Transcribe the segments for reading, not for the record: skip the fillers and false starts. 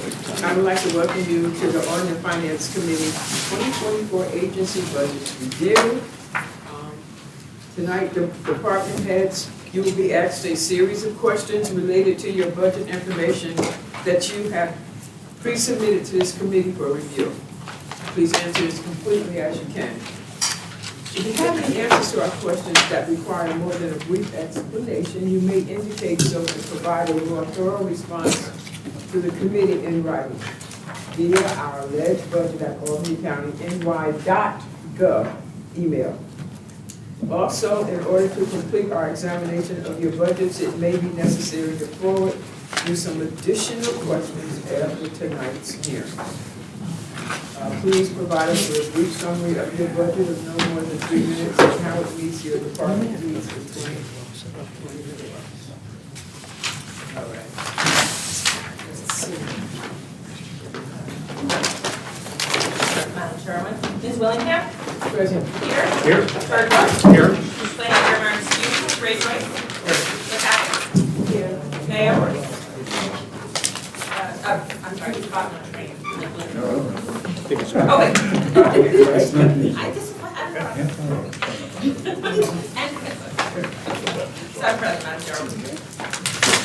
I would like to welcome you to the Audit and Finance Committee 2024 Agency Budget Review. Tonight, the department heads, you will be asked a series of questions related to your budget information that you have pre-submitted to this committee for review. Please answer as completely as you can. If you have any answers to our questions that require more than a brief explanation, you may indicate so to provide a more thorough response to the committee in writing via our alleged budget at albanycountyny.gov email. Also, in order to complete our examination of your budgets, it may be necessary to forward you some additional questions after tonight's hearing. Please provide us with a brief summary of your budget of no more than 3 minutes and how it meets your department needs for 20 minutes. All right. Madam Chairman. Ms. Willingham? Present. Here. Here. Bergman? Here. Ms. Flanagan, German, excuse, Braithwaite? Ms. Hackett? Here. Mayor? I'm sorry, Department of Training. Oh, wait. I just, and Madam Chairman.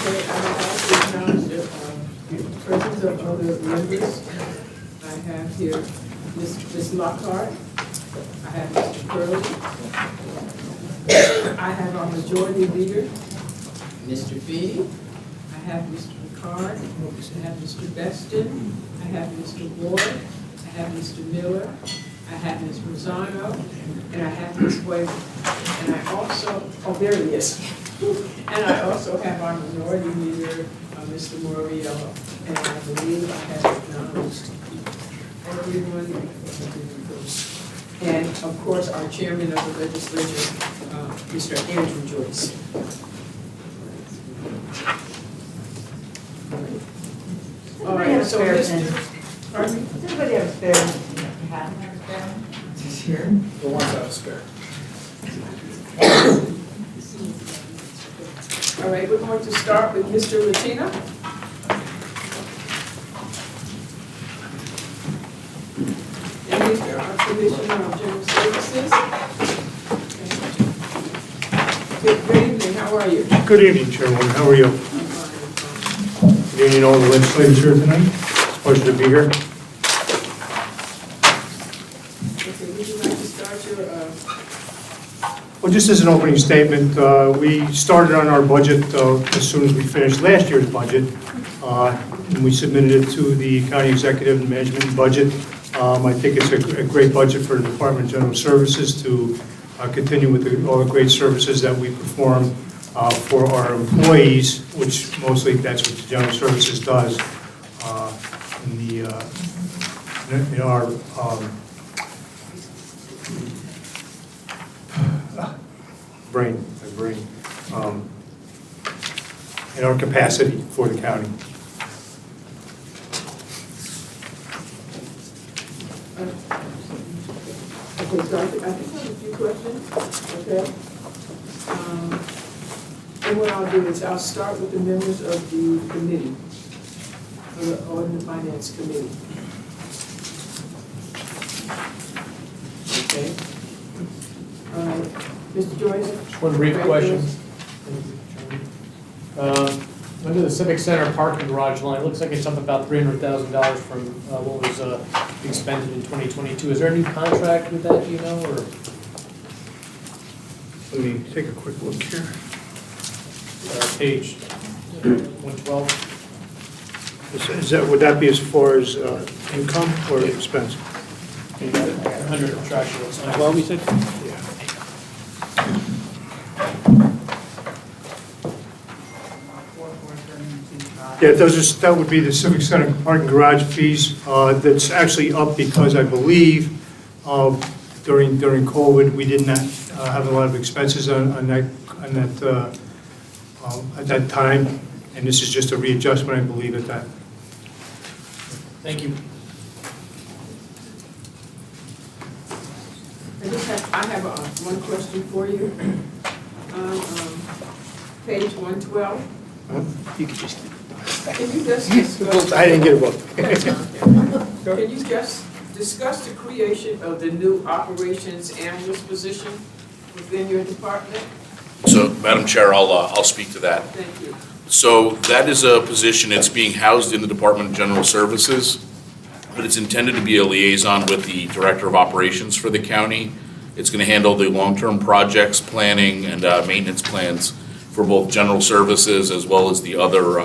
Okay, I will also acknowledge the presence of other members. I have here Ms. Lockhart. I have Mr. Curley. I have our majority leader, Mr. Feeney. I have Mr. Ricard. I have Mr. Beston. I have Mr. Ward. I have Mr. Miller. I have Ms. Rosano. And I have Ms. Wade. And I also, oh, there he is. And I also have our minority leader, Mr. Morrillo. And I believe I have acknowledged everyone. And of course, our chairman of the legislature, Mr. Andrew Joyce. All right, so Mr. Pardon me? Does anybody have a spare? Here. The ones that are spare. All right, we're going to start with Mr. Latina. And Mr. Our Commissioner of General Services. Good evening, how are you? Good evening, Chairwoman. How are you? I'm fine. Good evening, all the legislators tonight. It's a pleasure to be here. Okay, would you like to start your, Well, just as an opening statement, we started on our budget as soon as we finished last year's budget. And we submitted it to the county executive and management budget. I think it's a great budget for the Department of General Services to continue with all the great services that we perform for our employees, which mostly that's what the General Services does in our brain, in our capacity for the county. okay, so I think I have a few questions, okay? And what I'll do is I'll start with the members of the committee, of the Audit and Finance Committee. Okay? Mr. Joyce? Just one brief question. Under the Civic Center parking garage line, it looks like it's up about $300,000 from what was expended in 2022. Is there a new contract with that, do you know, or? Let me take a quick look here. Page 112? Is that, would that be as far as income or expense? 100 contractual. Well, we said? Yeah, that would be the Civic Center parking garage fees. That's actually up because I believe during COVID, we did not have a lot of expenses on that at that time, and this is just a readjustment, I believe, at that. Thank you. I have one question for you. Page 112. You could just keep it. Can you just discuss? I didn't get a vote. Can you just discuss the creation of the new operations analyst position within your department? So, Madam Chair, I'll speak to that. Thank you. So that is a position, it's being housed in the Department of General Services, but it's intended to be a liaison with the Director of Operations for the county. It's going to handle the long-term projects, planning, and maintenance plans for both general services as well as the other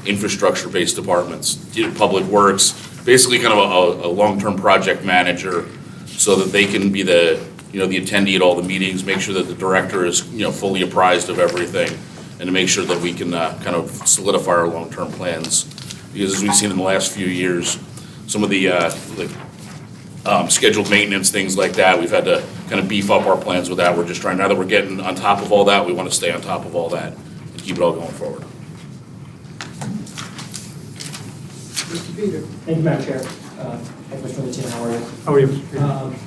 infrastructure-based departments, Public Works, basically kind of a long-term project manager so that they can be the attendee at all the meetings, make sure that the director is, fully apprised of everything, and to make sure that we can kind of solidify our long-term plans. Because as we've seen in the last few years, some of the scheduled maintenance, things like that, we've had to kind of beef up our plans with that. We're just trying, now that we're getting on top of all that, we want to stay on top of all that and keep it all going forward. Mr. Peter? Thank you, Madam Chair. Hi, Mr. Lieutenant, how are you? How are you?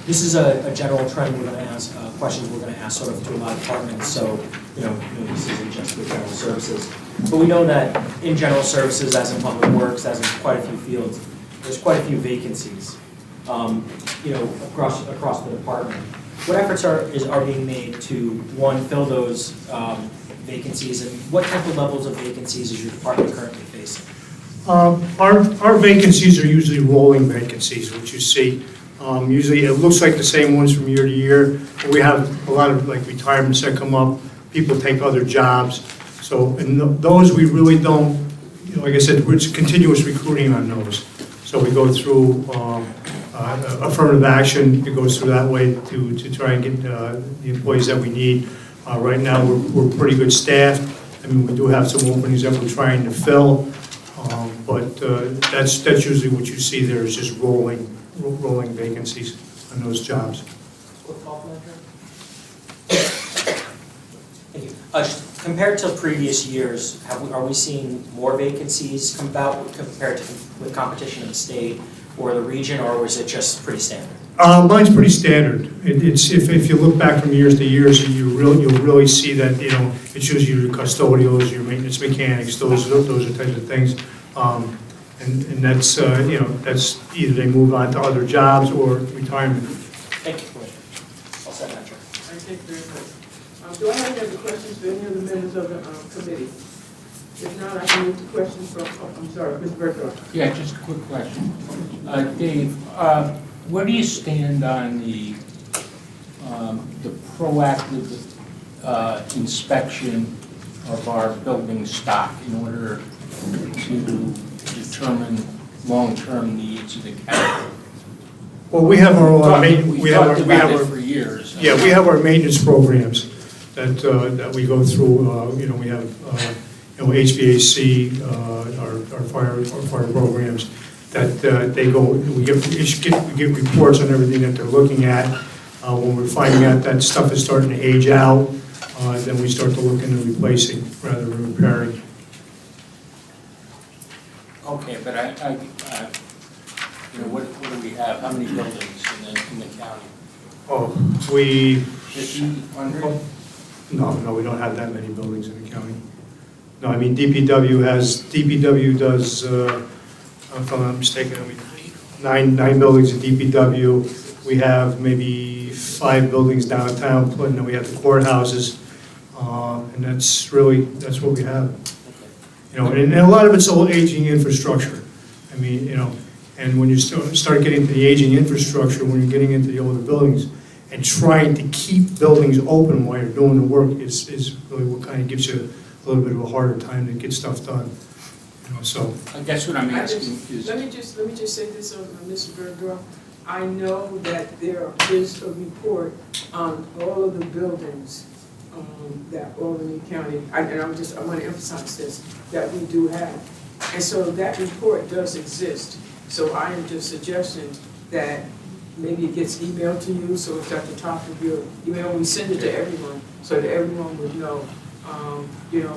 This is a general trend we're going to ask, questions we're going to ask sort of to a lot of departments, so, this isn't just for general services. But we know that in general services, as in public works, as in quite a few fields, there's quite a few vacancies, across the department. What efforts are being made to, one, fill those vacancies, and what type of levels of vacancies is your department currently facing? Our vacancies are usually rolling vacancies, which you see. Usually it looks like the same ones from year to year. But we have a lot of like retirements that come up, people take other jobs. So, and those we really don't, like I said, it's continuous recruiting on those. So we go through affirmative action, it goes through that way to try and get the employees that we need. Right now, we're pretty good staffed. I mean, we do have some openings that we're trying to fill. But that's usually what you see there is just rolling vacancies on those jobs. Quick call, Manager. Thank you. Compared to previous years, are we seeing more vacancies come about compared to with competition in the state or the region, or was it just pretty standard? Mine's pretty standard. It's if you look back from years to years, you'll really see that it's usually your custodials, your maintenance mechanics, those are types of things. And that's, that's either they move on to other jobs or retirement. Thank you, Commissioner. All set, Madam Chair. Thank you very much. Do I have any questions for any of the members of the committee? If not, I can move to questions from, I'm sorry, Mr. Bergeron. Yeah, just a quick question. Dave, where do you stand on the proactive inspection of our building stock in order to determine long-term needs of the county? Well, we have our We talked about it for years. Yeah, we have our maintenance programs that we go through. We have HVAC, our fire programs that they go. We get reports on everything that they're looking at. When we're finding out that stuff is starting to age out, then we start to look into replacing rather than repairing. Okay, but what do we have? How many buildings in the county? Oh, we 1,500? no, we don't have that many buildings in the county. No, I mean DPW does. If I'm not mistaken, nine buildings at DPW. We have maybe 5 buildings downtown, and then we have the courthouses, and that's what we have. And a lot of it's old aging infrastructure. I mean, and when you start getting to the aging infrastructure, when you're getting into the older buildings, and trying to keep buildings open while you're doing the work is really what kind of gives you a little bit of a harder time to get stuff done. So I guess what I'm asking is... Let me just say this, Mr. Bergeron. I know that there is a report on all of the buildings that Albany County, and I want to emphasize this, that we do have. And so that report does exist. So I am just suggesting that maybe it gets emailed to you, so it's at the top of your email. We send it to everyone, so that everyone would know,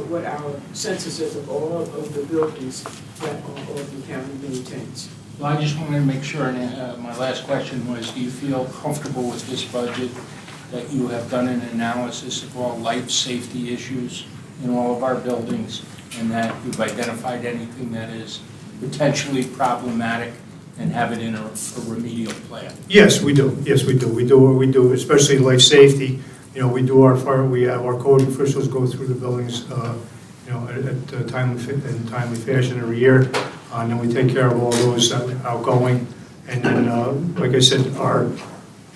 what our census is of all of the buildings that Albany County maintains. Well, I just wanted to make sure, and my last question was, do you feel comfortable with this budget, that you have done an analysis of all life safety issues in all of our buildings, and that you've identified anything that is potentially problematic and have it in a remedial plan? Yes, we do. Yes, we do. We do, especially life safety. You know, we do we have our code officials go through the buildings, you know, in timely fashion every year. And then we take care of all those that are outgoing. And then, like I said,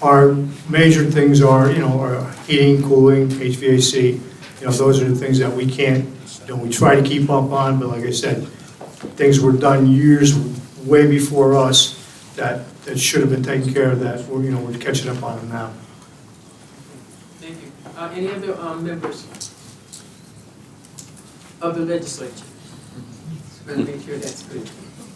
our major things are, you know, our heating, cooling, HVAC. You know, those are the things that we can't, you know, we try to keep up on, but like I said, things were done years way before us that should have been taken care of, that we're, you know, we're catching up on them now. Thank you. Any other members of the legislature? Just want to make sure that's good.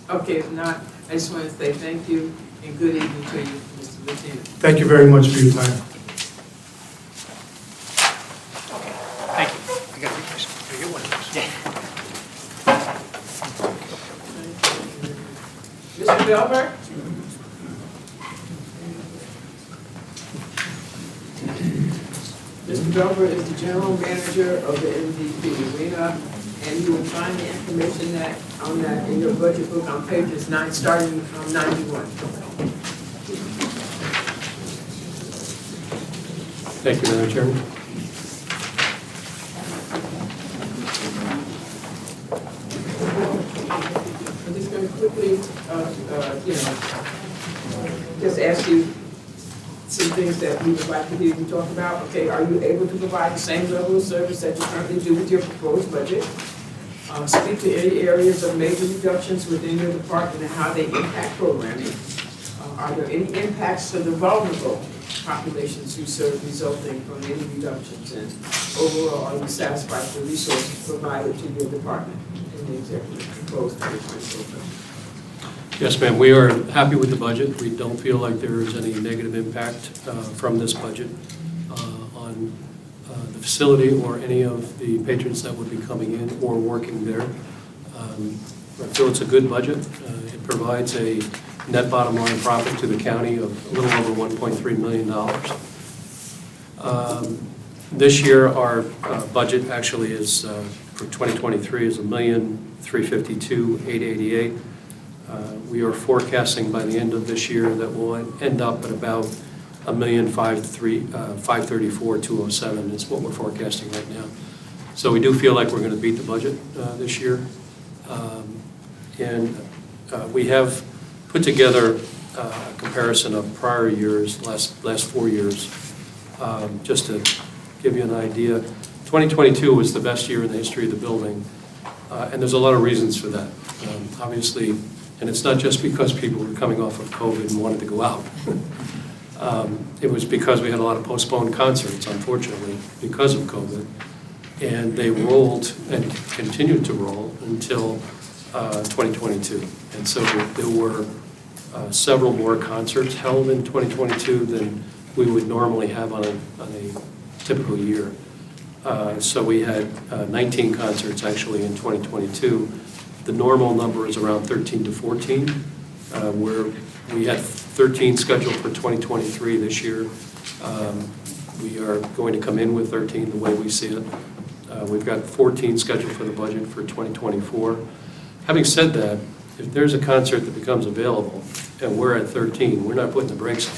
Okay, if not, I just want to say thank you and good evening to you, Mr. Lieutenant. Thank you very much for your time. Thank you. I got to get one of those. Mr. Belver? Mr. Belver is the general manager of the MVP arena, and you will find the information on that in your budget book on pages 9, starting from 91. Thank you, Madam Chairman. I'm just going to quickly, just ask you some things that we would like to hear you talk about. Okay, are you able to provide the same level of service that you currently do with your proposed budget? Speak to any areas of major reductions within your department and how they impact programming. Are there any impacts to the vulnerable populations you serve resulting from any reductions? And overall, are you satisfied with the resources provided to your department in the executive proposed 2024 budget? Yes, ma'am, we are happy with the budget. We don't feel like there is any negative impact from this budget on the facility or any of the patrons that would be coming in or working there. I feel it's a good budget. It provides a net bottom line profit to the county of a little over $1.3 million. This year, our budget actually is, for 2023, is $1,352,888. We are forecasting by the end of this year that we'll end up at about $1,534,207 is what we're forecasting right now. So we do feel like we're going to beat the budget this year. We have put together a comparison of prior years, last 4 years, just to give you an idea. 2022 was the best year in the history of the building, and there's a lot of reasons for that. Obviously, and it's not just because people were coming off of COVID and wanted to go out. It was because we had a lot of postponed concerts, unfortunately, because of COVID, and they rolled and continued to roll until 2022. And so there were several more concerts held in 2022 than we would normally have on a typical year. So we had 19 concerts actually in 2022. The normal number is around 13 to 14, where we had 13 scheduled for 2023 this year. We are going to come in with 13 the way we see it. We've got 14 scheduled for the budget for 2024. Having said that, if there's a concert that becomes available and we're at 13, we're not putting the brakes on.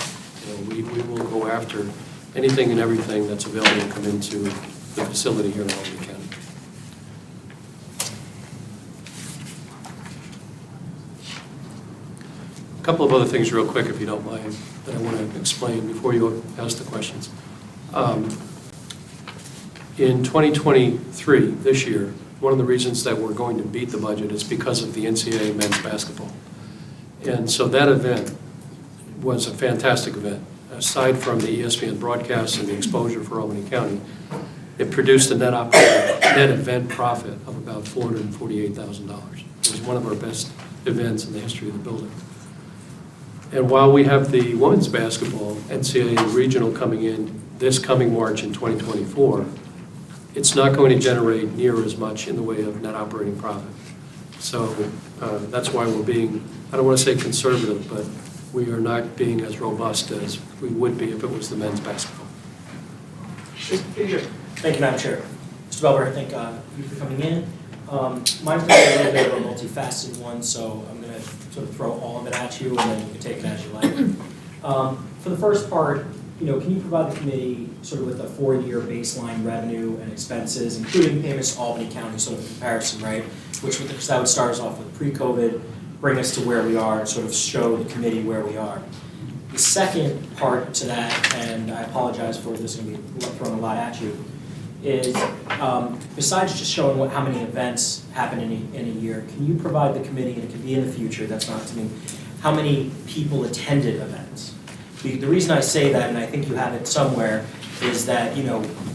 We will go after anything and everything that's available to come into the facility here in Albany County. A couple of other things real quick, if you don't mind, that I want to explain before you ask the questions. In 2023, this year, one of the reasons that we're going to beat the budget is because of the NCAA men's basketball. And so that event was a fantastic event. Aside from the ESPN broadcast and the exposure for Albany County, it produced a net event profit of about $448,000. It was one of our best events in the history of the building. And while we have the women's basketball NCAA regional coming in this coming March in 2024, it's not going to generate near as much in the way of net operating profit. So that's why we're being, I don't want to say conservative, but we are not being as robust as we would be if it was the men's basketball. Mr. Peter. Thank you, Madam Chair. Mr. Belver, thank you for coming in. Mine's gonna be a little bit of a multifaceted one, so I'm gonna sort of throw all of it at you, and then you can take it as you like. For the first part, can you provide the committee sort of with a 4-year baseline revenue and expenses, including payments to Albany County, sort of comparison, right? Because that would start us off with pre-COVID, bring us to where we are, and sort of show the committee where we are. The second part to that, and I apologize for this, going to be throwing a lot at you, is besides just showing how many events happen in a year, can you provide the committee, and it can be in the future, that's not to me, how many people attended events? The reason I say that, and I think you have it somewhere, is that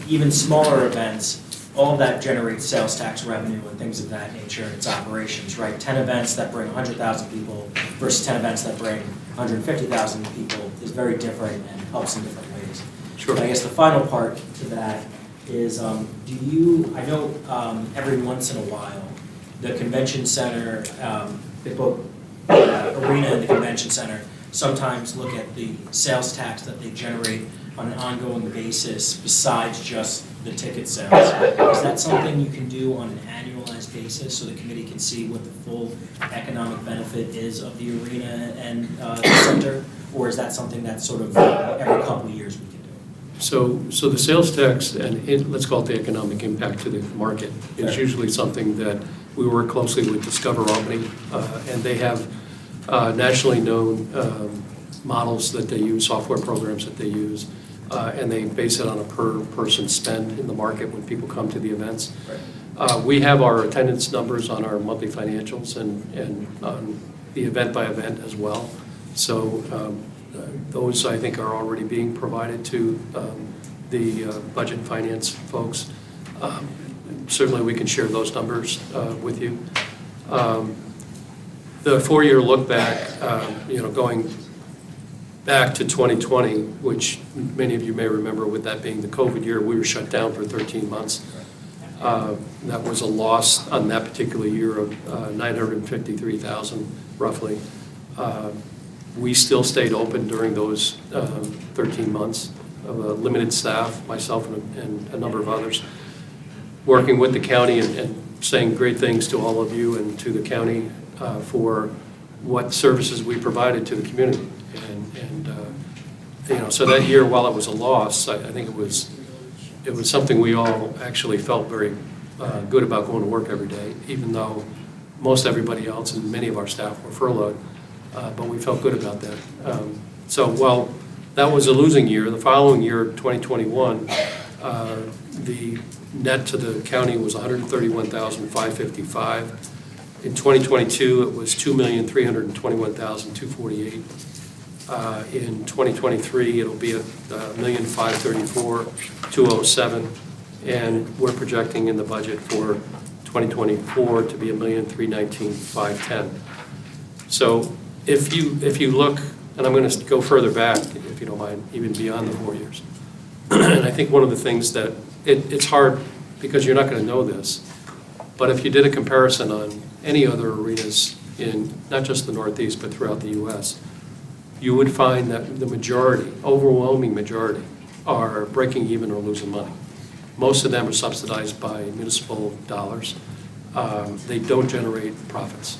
even smaller events, all of that generates sales tax revenue and things of that nature in its operations, right? 10 events that bring 100,000 people versus 10 events that bring 150,000 people is very different and helps in different ways. Sure. But I guess the final part to that is, I know every once in a while, the convention center, both arena and the convention center sometimes look at the sales tax that they generate on an ongoing basis besides just the ticket sales. Is that something you can do on an annualized basis so the committee can see what the full economic benefit is of the arena and the center? Or is that something that's sort of every couple of years we can do? So the sales tax, and let's call it the economic impact to the market, is Sure. usually something that we work closely with Discover Albany, and they have nationally known models that they use, software programs that they use, and they base it on a per-person spend in the market when people come to the events. Right. We have our attendance numbers on our monthly financials and on the event-by-event as well. So those, I think, are already being provided to the budget and finance folks. Certainly, we can share those numbers with you. The 4-year look back, going back to 2020, which many of you may remember with that being the COVID year, we were shut down for 13 months. That was a loss on that particular year of $953,000 roughly. We still stayed open during those 13 months of a limited staff, myself and a number of others, working with the county and saying great things to all of you and to the county for what services we provided to the community. So that year, while it was a loss, I think it was something we all actually felt very good about going to work every day, even though most everybody else and many of our staff were furloughed, but we felt good about that. So while that was a losing year, the following year, 2021, the net to the county was $131,555. In 2022, it was $2,321,248. In 2023, it'll be at $1,534,207, and we're projecting in the budget for 2024 to be $1,319,510. So if you look, and I'm going to go further back, if you don't mind, even beyond the 4 years. And I think one of the things that it's hard because you're not going to know this, but if you did a comparison on any other arenas in not just the Northeast but throughout the U.S., you would find that the majority, overwhelming majority, are breaking even or losing money. Most of them are subsidized by municipal dollars. They don't generate profits.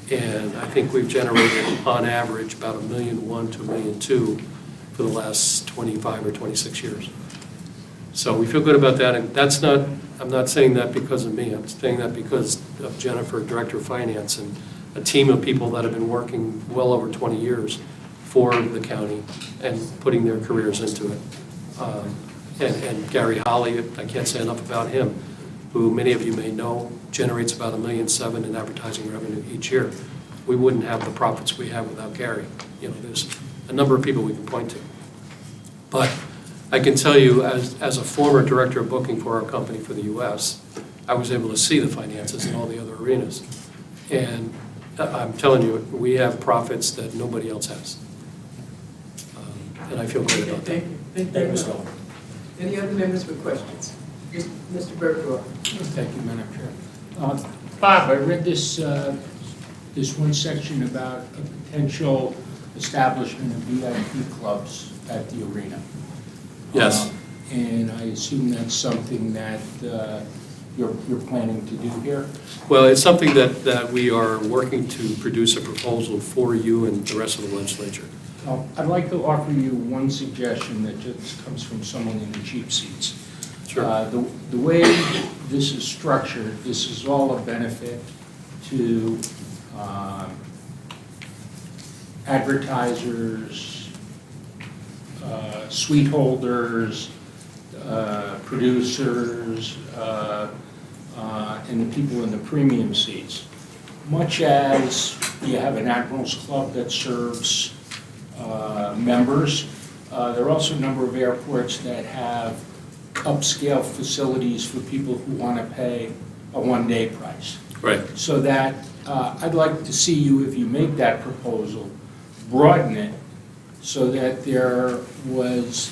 And I think we've generated, on average, about $1.1 million to $1.2 million for the last 25 or 26 years. So we feel good about that. And that's not, I'm not saying that because of me. I'm saying that because of Jennifer, Director of Finance, and a team of people that have been working well over 20 years for the county and putting their careers into it. And Gary Holly, I can't say enough about him, who many of you may know generates about $1.7 million in advertising revenue each year. We wouldn't have the profits we have without Gary. There's a number of people we can point to. But I can tell you, as a former director of booking for our company for the U.S., I was able to see the finances in all the other arenas. And I'm telling you, we have profits that nobody else has. And I feel great about that. Thank you. Thank you, Mr. Hall. Any other members with questions? Mr. Bergeron. Thank you, Madam Chair. Bob, I read this one section about a potential establishment of VIP clubs at the arena. Yes. And I assume that's something that you're planning to do here? Well, it's something that we are working to produce a proposal for you and the rest of the legislature. I'd like to offer you one suggestion that just comes from someone in the cheap seats. Sure. The way this is structured, this is all a benefit to advertisers, suite holders, producers, and the people in the premium seats. Much as you have an Admirals Club that serves members, there are also a number of airports that have upscale facilities for people who want to pay a one-day price. Right. So that, I'd like to see you, if you make that proposal, broaden it so that there was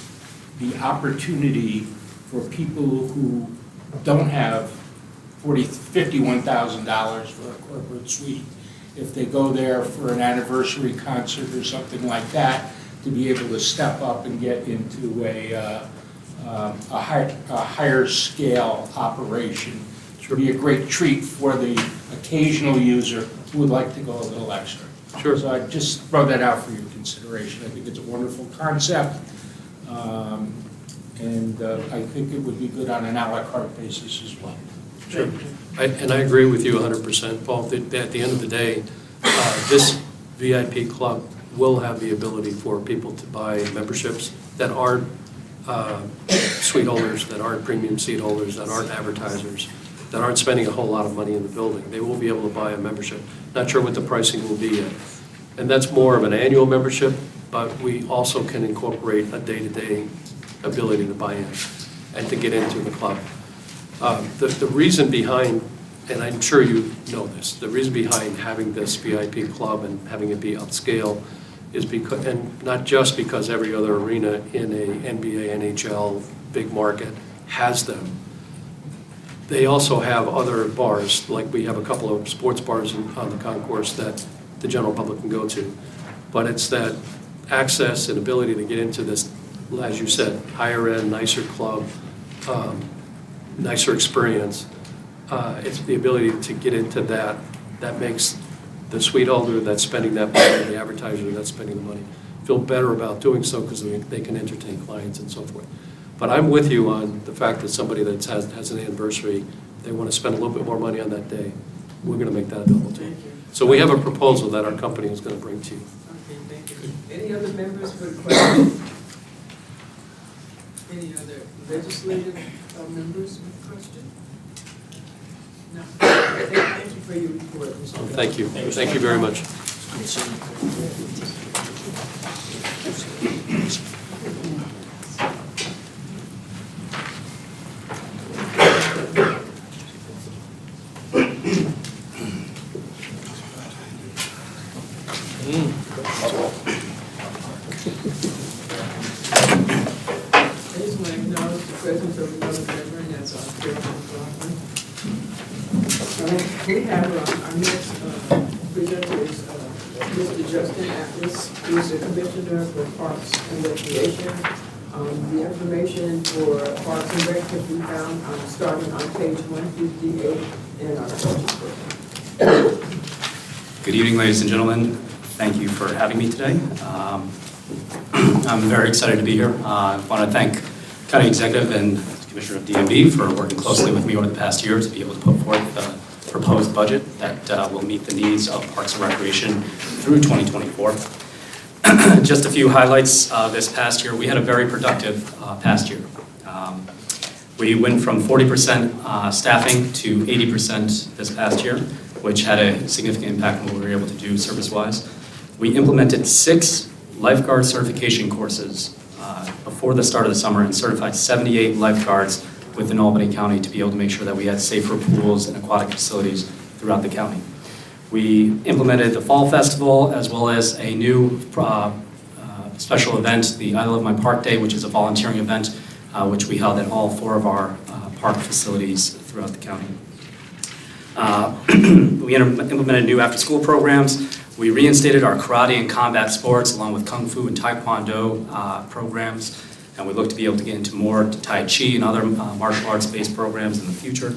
the opportunity for people who don't have $51,000 for a corporate suite, if they go there for an anniversary concert or something like that, to be able to step up and get into a higher scale operation. It would be a great treat for the occasional user who would like to go a little extra. Sure. So I just throw that out for your consideration. I think it's a wonderful concept, and I think it would be good on an à la carte basis as well. Sure. And I agree with you 100%, Paul. At the end of the day, this VIP club will have the ability for people to buy memberships that aren't suite holders, that aren't premium seat holders, that aren't advertisers, that aren't spending a whole lot of money in the building. They will be able to buy a membership. Not sure what the pricing will be yet. And that's more of an annual membership, but we also can incorporate a day-to-day ability to buy in and to get into the club. The reason behind, and I'm sure you know this, the reason behind having this VIP club and having it be upscale is because, and not just because every other arena in a NBA, NHL, big market has them. They also have other bars, like we have a couple of sports bars on the concourse that the general public can go to. But it's that access and ability to get into this, as you said, higher end, nicer club, nicer experience. It's the ability to get into that makes the suite holder that's spending that money, the advertiser that's spending the money, feel better about doing so because they can entertain clients and so forth. But I'm with you on the fact that somebody that has an anniversary, they want to spend a little bit more money on that day, we're going to make that available to them. Thank you. So we have a proposal that our company is going to bring to you. Okay, thank you. Any other members for the question? Any other legislative members with the question? No. Thank you for your report, Mr. Bell. Thank you. Thank you very much. I just want to acknowledge the presence of another member, and that's our Chairman McLaughlin. We have our next presenter is Mr. Justin Atlas, who's the Commissioner for Parks and Recreation. The information for Parks and Rec can be found starting on page 158 in our budget book. Good evening, ladies and gentlemen. Thank you for having me today. I'm very excited to be here. I want to thank County Executive and Commissioner of DMV for working closely with me over the past year to be able to put forth a proposed budget that will meet the needs of Parks and Recreation through 2024. Just a few highlights this past year. We had a very productive past year. We went from 40% staffing to 80% this past year, which had a significant impact on what we were able to do service-wise. We implemented 6 lifeguard certification courses before the start of the summer and certified 78 lifeguards within Albany County to be able to make sure that we had safer pools and aquatic facilities throughout the county. We implemented the Fall Festival as well as a new special event, the I Love My Park Day, which is a volunteering event, which we held at all 4 of our park facilities throughout the county. We implemented new after-school programs. We reinstated our karate and combat sports along with kung fu and taekwondo programs, and we look to be able to get into more Tai Chi and other martial arts-based programs in the future.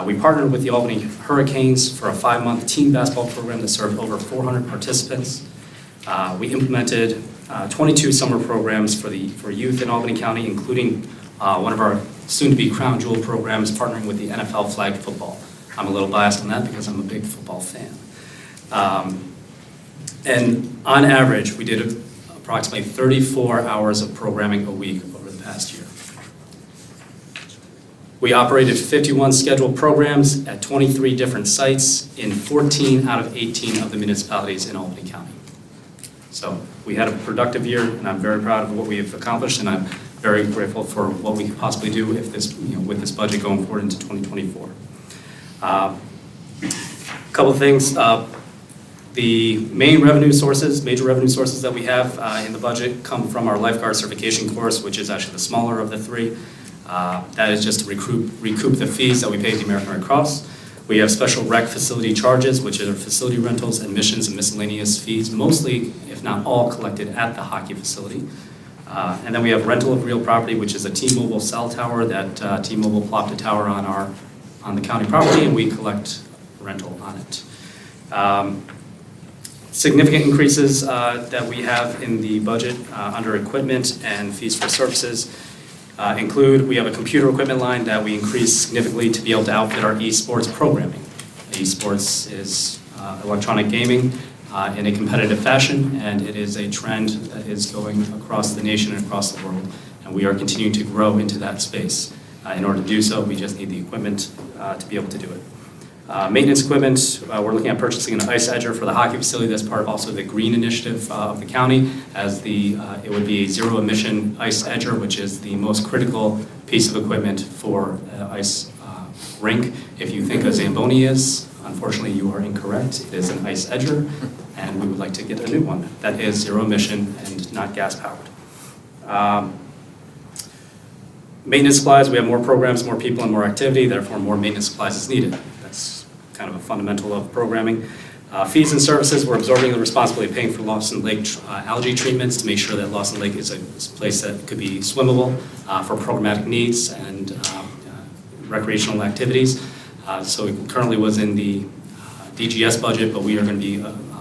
We partnered with the Albany Hurricanes for a 5-month team basketball program that served over 400 participants. We implemented 22 summer programs for youth in Albany County, including one of our soon-to-be crown jewel programs partnering with the NFL flag football. I'm a little biased on that because I'm a big football fan. And on average, we did approximately 34 hours of programming a week over the past year. We operated 51 scheduled programs at 23 different sites in 14 out of 18 of the municipalities in Albany County. So we had a productive year, and I'm very proud of what we have accomplished, and I'm very grateful for what we could possibly do if this, with this budget going forward into 2024. A couple of things. The main revenue sources, major revenue sources that we have in the budget come from our lifeguard certification course, which is actually the smaller of the three. That is just to recoup the fees that we pay the American Red Cross. We have special rec facility charges, which are facility rentals, admissions, and miscellaneous fees, mostly, if not all, collected at the hockey facility. And then we have rental of real property, which is a T-Mobile cell tower that T-Mobile plopped a tower on the county property, and we collect rental on it. Significant increases that we have in the budget under equipment and fees for services include, we have a computer equipment line that we increased significantly to be able to outfit our esports programming. Esports is electronic gaming in a competitive fashion, and it is a trend that is going across the nation and across the world, and we are continuing to grow into that space. In order to do so, we just need the equipment to be able to do it. Maintenance equipment, we're looking at purchasing an ice edger for the hockey facility. That's part of also the green initiative of the county, as it would be a zero emission ice edger, which is the most critical piece of equipment for ice rink. If you think a Zamboni is, unfortunately you are incorrect. It is an ice edger, and we would like to get a new one that is zero emission and not gas powered. Maintenance supplies, we have more programs, more people, and more activity, therefore more maintenance supplies is needed. That's kind of a fundamental of programming. Fees and services, we're absorbing the responsibility of paying for Lawson Lake algae treatments to make sure that Lawson Lake is a place that could be swimmable for programmatic needs and recreational activities. So it currently was in the DGS budget, but we are going to be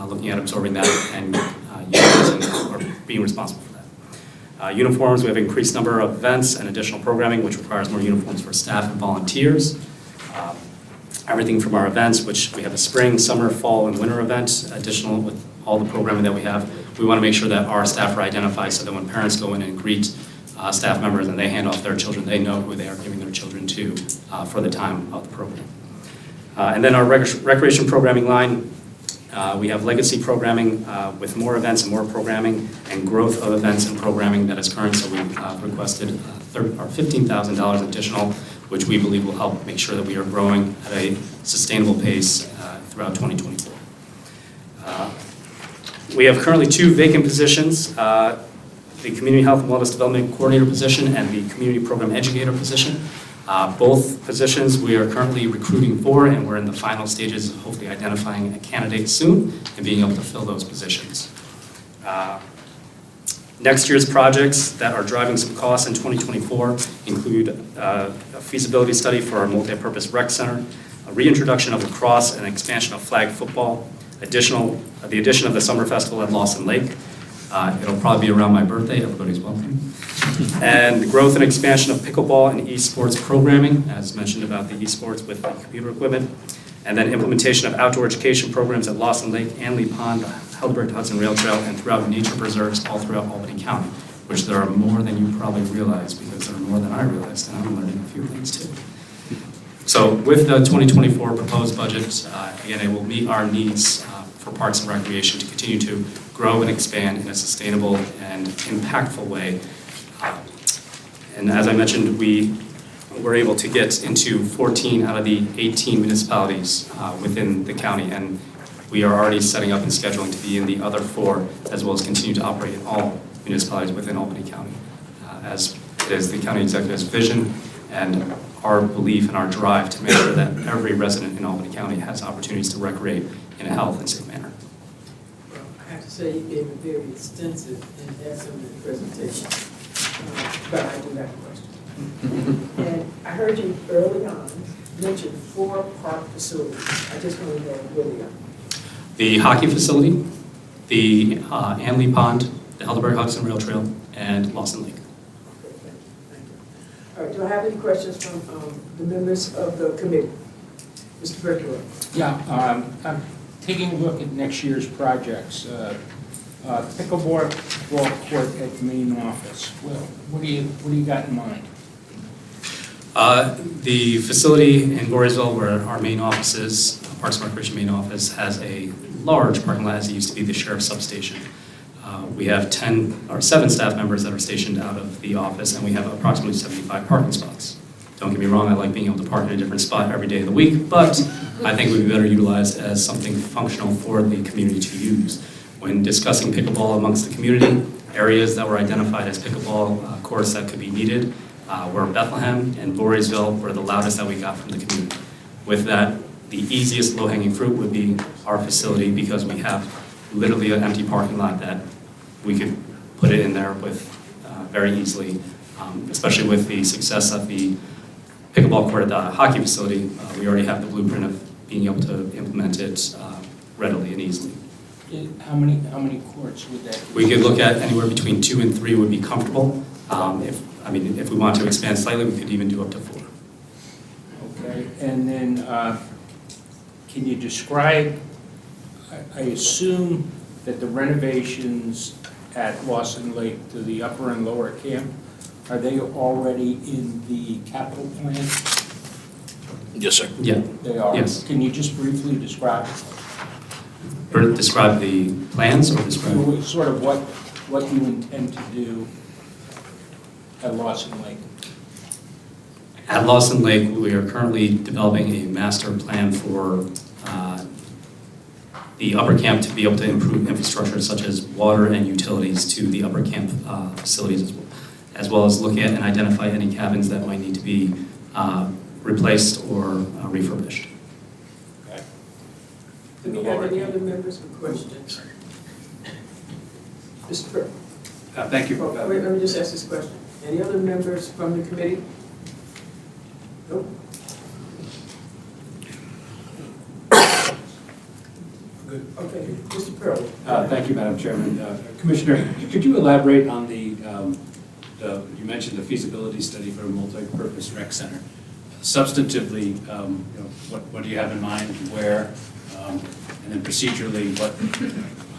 looking at absorbing that and utilizing or being responsible for that. Uniforms, we have an increased number of events and additional programming, which requires more uniforms for staff and volunteers. Everything from our events, which we have a spring, summer, fall, and winter event, additional with all the programming that we have. We want to make sure that our staff are identified so that when parents go in and greet staff members and they hand off their children, they know who they are giving their children to for the time of the program. And then our recreation programming line, we have legacy programming with more events and more programming and growth of events and programming that is current. So we've requested $15,000 additional, which we believe will help make sure that we are growing at a sustainable pace throughout 2024. We have currently 2 vacant positions, the Community Health and Wellness Development Coordinator position and the Community Program Educator position. Both positions we are currently recruiting for, and we're in the final stages of hopefully identifying a candidate soon and being able to fill those positions. Next year's projects that are driving some costs in 2024 include a feasibility study for our multi-purpose rec center, a reintroduction of lacrosse and expansion of flag football, the addition of the summer festival at Lawson Lake. It'll probably be around my birthday, everybody's welcome. And the growth and expansion of pickleball and esports programming, as mentioned about the esports with the computer equipment, and then implementation of outdoor education programs at Lawson Lake, Anley Pond, Helderberg Hudson Rail Trail, and throughout nature preserves all throughout Albany County, which there are more than you probably realize, because there are more than I realized, and I'm learning a few things too. So with the 2024 proposed budget, again, it will meet our needs for Parks and Recreation to continue to grow and expand in a sustainable and impactful way. And as I mentioned, we were able to get into 14 out of the 18 municipalities within the county, and we are already setting up and scheduling to be in the other 4, as well as continue to operate in all municipalities within Albany County, as it is the county executive's vision and our belief and our drive to make sure that every resident in Albany County has opportunities to recreate in a health and safe manner. Well, I have to say you gave a very extensive and excellent presentation, but I do have a question. And I heard you early on mentioned 4 park facilities. I just want to know where they are. The hockey facility, the Anley Pond, the Helderberg Hudson Rail Trail, and Lawson Lake. Okay, thank you. All right, do I have any questions from the members of the committee? Mr. Bergeron? Yeah, I'm taking a look at next year's projects. Pickleball court at the main office. Well, what do you got in mind? The facility in Voorheesville, where our main office is, Parks and Recreation main office, has a large parking lot as it used to be the sheriff's substation. We have 7 staff members that are stationed out of the office, and we have approximately 75 parking spots. Don't get me wrong, I like being able to park in a different spot every day of the week, but I think it would be better utilized as something functional for the community to use. When discussing pickleball amongst the community, areas that were identified as pickleball courts that could be needed were Bethlehem and Voorheesville were the loudest that we got from the community. With that, the easiest low-hanging fruit would be our facility because we have literally an empty parking lot that we could put it in there with very easily, especially with the success of the pickleball court at the hockey facility. We already have the blueprint of being able to implement it readily and easily. How many courts would that be? We could look at anywhere between 2 and 3 would be comfortable. If we want to expand slightly, we could even do up to 4. Okay, and then can you describe, I assume that the renovations at Lawson Lake to the upper and lower camp, are they already in the capital plan? Yes, sir. Yeah. They are? Yes. Can you just briefly describe Or describe the plans or describe? sort of what you intend to do at Lawson Lake? At Lawson Lake, we are currently developing a master plan for the upper camp to be able to improve infrastructure such as water and utilities to the upper camp facilities as well as look at and identify any cabins that might need to be replaced or refurbished. Okay. Do we have any other members with questions? Mr. Burke? Thank you. Wait, let me just ask this question. Any other members from the committee? Nope. Good. Okay, Mr. Pearl. Thank you, Madam Chairman. Commissioner, could you elaborate on you mentioned the feasibility study for a multi-purpose rec center. Substantively, what do you have in mind, where, and then procedurally,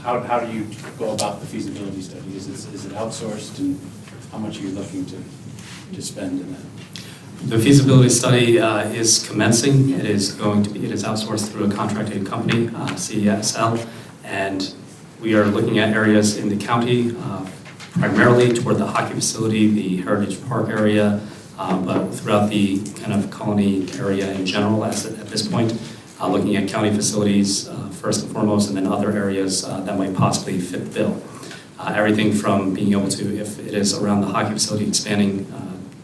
how do you go about the feasibility study? Is it outsourced, and how much are you looking to spend in that? The feasibility study is commencing. It is outsourced through a contracted company, CESL, and we are looking at areas in the county, primarily toward the hockey facility, the Heritage Park area, but throughout the kind of colony area in general at this point, looking at county facilities first and foremost, and then other areas that might possibly fit the bill. Everything from being able to, if it is around the hockey facility, expanding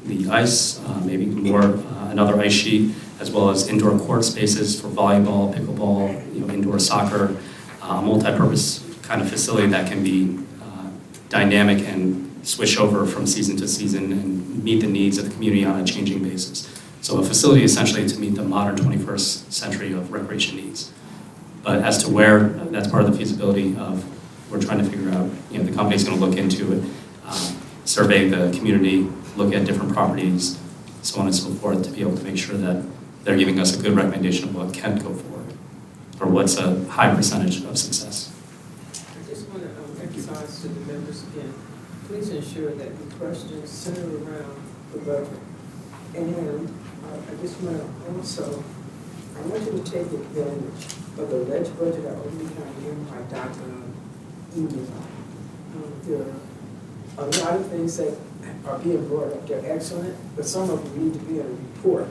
the ice, maybe more another ice sheet, as well as indoor court spaces for volleyball, pickleball, indoor soccer, multi-purpose kind of facility that can be dynamic and switch over from season to season and meet the needs of the community on a changing basis. So a facility essentially to meet the modern 21st century of recreation needs. But as to where, that's part of the feasibility of, we're trying to figure out, the company's going to look into it, survey the community, look at different properties, so on and so forth, to be able to make sure that they're giving us a good recommendation of what can go forward, or what's a high percentage of success. I just want to emphasize to the members again, please ensure that the questions center around the budget. And I just want to also, I want you to take advantage of the alleged budget of Oakland County by Dr. Eden. There are a lot of things that are being brought up. They're excellent, but some of them need to be in a report.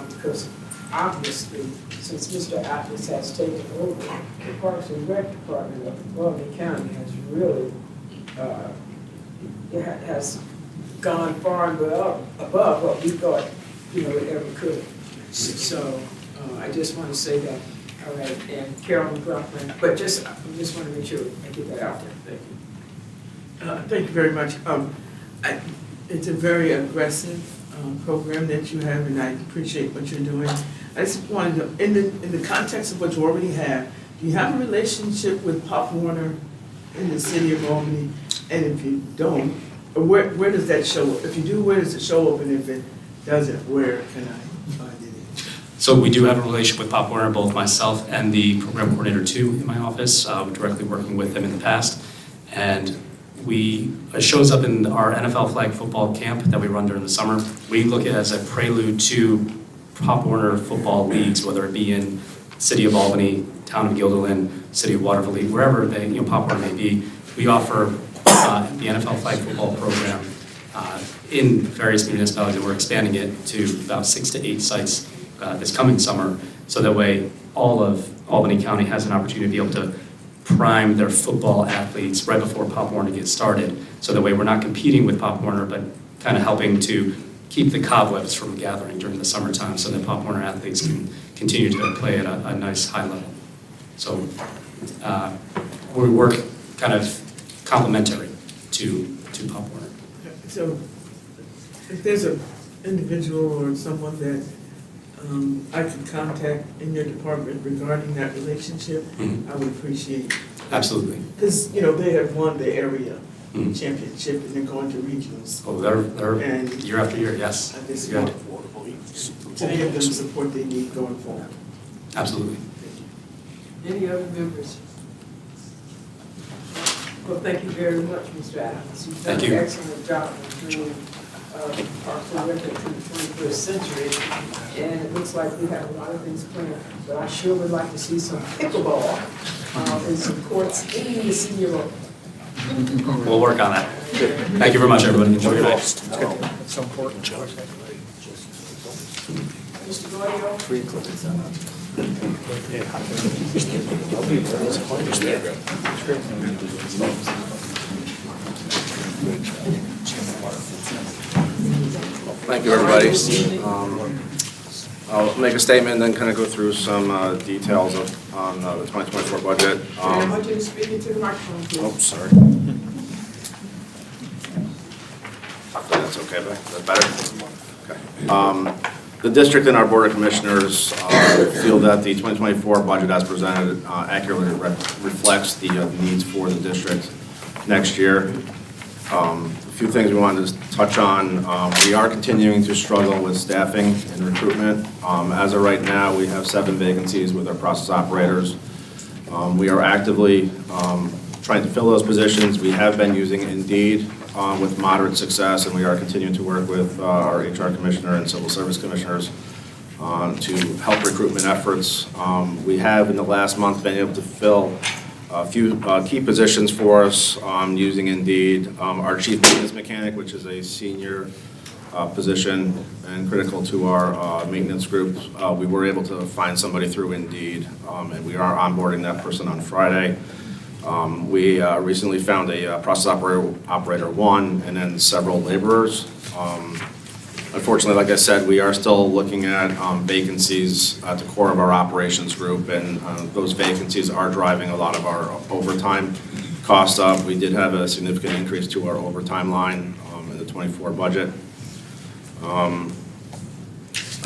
Because obviously, since Mr. Atlas has taken over, the Parks and Rec Department of Baldwin County has really has gone far and above what we thought it ever could. So I just want to say that. All right, and Carol McLaughlin, but I just want to make sure I get that out there. Thank you. Thank you very much. It's a very aggressive program that you have, and I appreciate what you're doing. I just wanted to, in the context of what you already have, do you have a relationship with Pop Warner in the city of Albany? And if you don't, where does that show up? If you do, where does it show up? And if it doesn't, where can I find it? So we do have a relationship with Pop Warner, both myself and the program coordinator too in my office, directly working with them in the past. And it shows up in our NFL flag football camp that we run during the summer. We look at it as a prelude to Pop Warner football leagues, whether it be in City of Albany, Town of Guilderland, City of Waterville League, wherever Pop Warner may be. We offer the NFL flag football program in various municipalities, and we're expanding it to about 6 to 8 sites this coming summer, so that way all of Albany County has an opportunity to be able to prime their football athletes right before Pop Warner gets started. So that way we're not competing with Pop Warner, but kind of helping to keep the cobwebs from gathering during the summertime so that Pop Warner athletes can continue to play at a nice high level. So we work kind of complementary to Pop Warner. So if there's an individual or someone that I could contact in your department regarding that relationship, I would appreciate it. Absolutely. Because, they have won the area Mhm. championship and they're going to regionals. Oh, they're And year after year, yes. I just Good. want to give them the support they need going forward. Absolutely. Any other members? Well, thank you very much, Mr. Adams. You've done Thank an you. excellent job of bringing Parks and Rec to the 21st century. And it looks like we have a lot of things planned. But I sure would like to see some pickleball and some courts in the city of Oakland. We'll work on that. Thank you very much, everybody. Enjoy your night. It's important, Joe. Mr. Gaudio? Thank you, everybody. I'll make a statement and then kind of go through some details on the 2024 budget. And I want you to speak into the microphone, please. Oh, sorry. That's okay, but that's better? Okay. The district and our Board of Commissioners feel that the 2024 budget as presented accurately reflects the needs for the district next year. A few things we wanted to touch on. We are continuing to struggle with staffing and recruitment. As of right now, we have 7 vacancies with our process operators. We are actively trying to fill those positions. We have been using Indeed with moderate success, and we are continuing to work with our HR Commissioner and Civil Service Commissioners to help recruitment efforts. We have, in the last month, been able to fill a few key positions for us using Indeed. Our Chief Maintenance Mechanic, which is a senior position and critical to our maintenance group, we were able to find somebody through Indeed, and we are onboarding that person on Friday. We recently found a process operator 1 and then several laborers. Unfortunately, like I said, we are still looking at vacancies at the core of our operations group, and those vacancies are driving a lot of our overtime costs up. We did have a significant increase to our overtime line in the 24 budget. I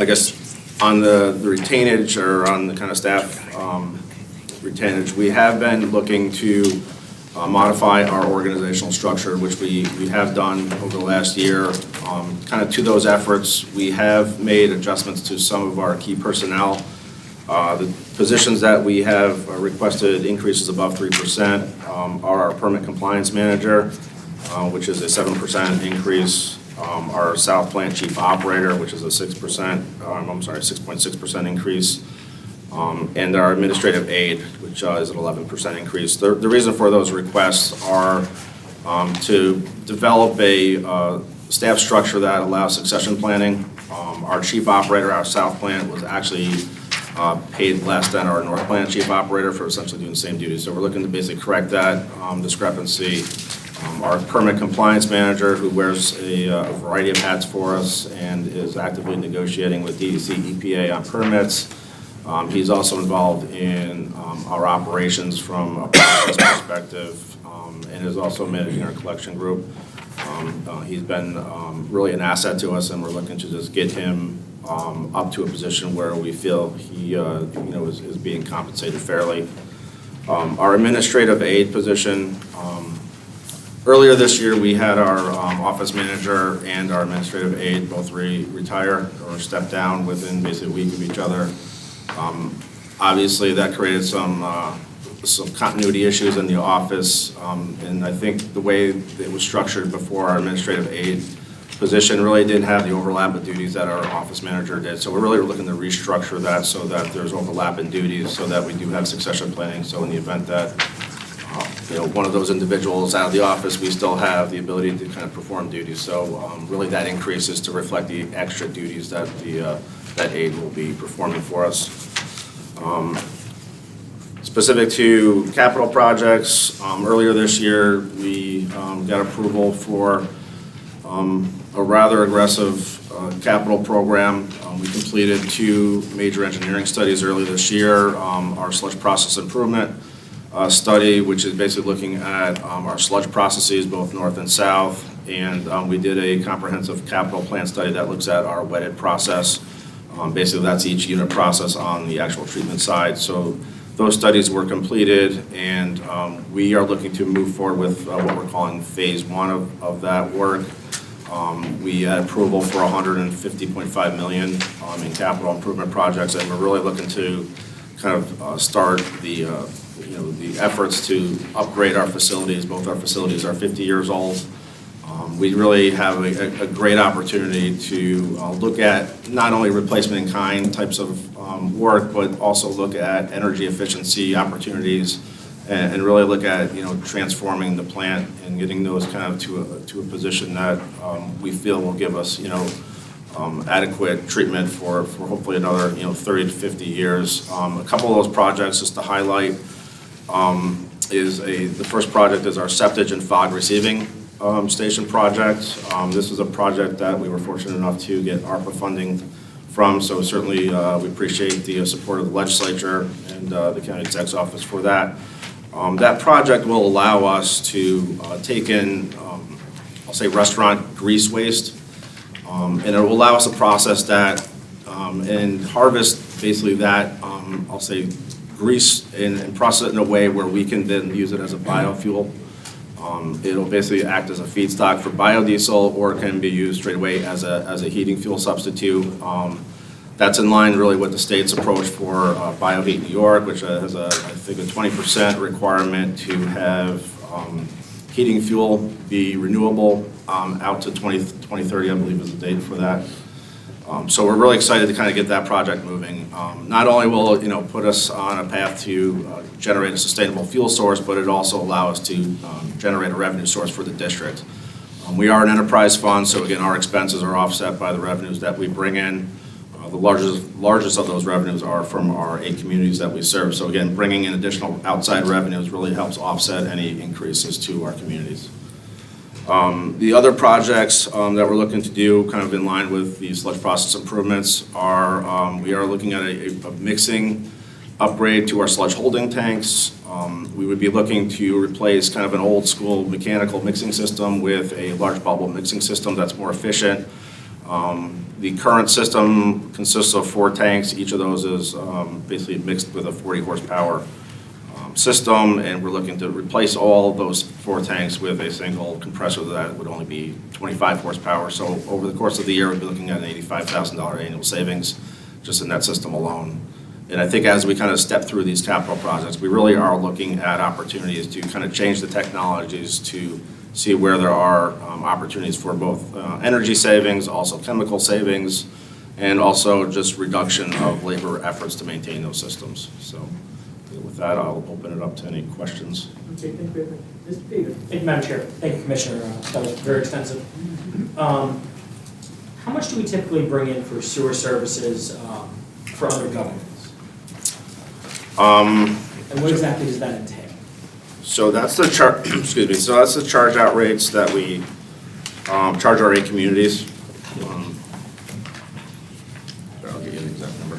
guess on the retainage, or on the kind of staff retainage, we have been looking to modify our organizational structure, which we have done over the last year. Kind of to those efforts, we have made adjustments to some of our key personnel. The positions that we have requested increases above 3% are our permit compliance manager, which is a 7% increase. Our South Plant Chief Operator, which is a 6.6% increase. And our administrative aide, which is an 11% increase. The reason for those requests are to develop a staff structure that allows succession planning. Our chief operator, our South Plant, was actually paid less than our North Plant Chief Operator for essentially doing the same duties. So we're looking to basically correct that discrepancy. Our permit compliance manager, who wears a variety of hats for us and is actively negotiating with DEC, EPA on permits. He's also involved in our operations from a process perspective, and is also managing our collection group. He's been really an asset to us, and we're looking to just get him up to a position where we feel he is being compensated fairly. Our administrative aide position, earlier this year, we had our office manager and our administrative aide both retire or step down within basically a week of each other. Obviously, that created some continuity issues in the office, and I think the way it was structured before, our administrative aide position really didn't have the overlap of duties that our office manager did. So we're really looking to restructure that so that there's overlap in duties, so that we do have succession planning. So in the event that one of those individuals out of the office, we still have the ability to kind of perform duties. So really that increases to reflect the extra duties that that aide will be performing for us. Specific to capital projects, earlier this year, we got approval for a rather aggressive capital program. We completed 2 major engineering studies earlier this year. Our sludge process improvement study, which is basically looking at our sludge processes, both north and south, and we did a comprehensive capital plan study that looks at our wetted process. Basically, that's each unit process on the actual treatment side. So those studies were completed, and we are looking to move forward with what we're calling phase 1 of that work. We had approval for $150.5 million in capital improvement projects, and we're really looking to kind of start the efforts to upgrade our facilities. Both our facilities are 50 years old. We really have a great opportunity to look at not only replacement in kind types of work, but also look at energy efficiency opportunities and really look at transforming the plant and getting those kind of to a position that we feel will give us adequate treatment for hopefully another 30 to 50 years. A couple of those projects, just to highlight, the first project is our septage and fog receiving station project. This is a project that we were fortunate enough to get ARPA funding from, so certainly we appreciate the support of the legislature and the county exec's office for that. That project will allow us to take in, I'll say, restaurant grease waste, and it will allow us to process that and harvest basically that, I'll say, grease and process it in a way where we can then use it as a biofuel. It'll basically act as a feedstock for biodiesel, or it can be used straight away as a heating fuel substitute. That's in line really with the state's approach for BioHeat New York, which has I think a 20% requirement to have heating fuel be renewable out to 2030, I believe is the date for that. So we're really excited to kind of get that project moving. Not only will it put us on a path to generate a sustainable fuel source, but it also allow us to generate a revenue source for the district. We are an enterprise fund, so again, our expenses are offset by the revenues that we bring in. The largest of those revenues are from our 8 communities that we serve. So again, bringing in additional outside revenues really helps offset any increases to our communities. The other projects that we're looking to do, kind of in line with the sludge process improvements, are we are looking at a mixing upgrade to our sludge holding tanks. We would be looking to replace kind of an old school mechanical mixing system with a large bubble mixing system that's more efficient. The current system consists of 4 tanks. Each of those is basically mixed with a 40 horsepower system, and we're looking to replace all of those 4 tanks with a single compressor that would only be 25 horsepower. So over the course of the year, we'd be looking at an $85,000 annual savings just in that system alone. And I think as we kind of step through these capital projects, we really are looking at opportunities to kind of change the technologies to see where there are opportunities for both energy savings, also chemical savings, and also just reduction of labor efforts to maintain those systems. So with that, I'll open it up to any questions. Okay, thank you very much. Mr. Peter? Thank you, Madam Chair. Thank you, Commissioner. That was very extensive. How much do we typically bring in for sewer services for other governments? And what exactly does that entail? So that's the excuse me. So that's the charge out rates that we charge our 8 communities. I'll give you an exact number.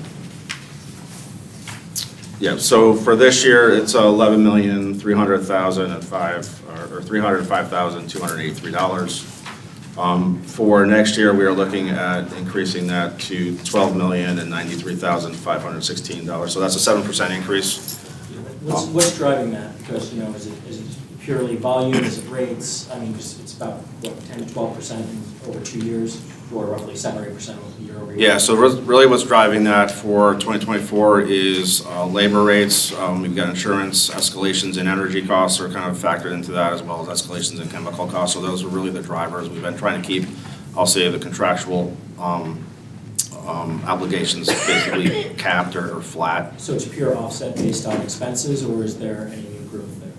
Yeah, so for this year, it's $11,300,283. For next year, we are looking at increasing that to $12,093,516. So that's a 7% increase. What's driving that? Because, you know, is it purely volume, is it rates? I mean, it's about, what, 10 to 12% in over 2 years, or roughly 7 or 8% year over year? Yeah, so really what's driving that for 2024 is labor rates. We've got insurance, escalations in energy costs are kind of factored into that, as well as escalations in chemical costs. So those are really the drivers. We've been trying to keep, I'll say, the contractual obligations basically capped or flat. So it's pure offset based on expenses, or is there any new growth there?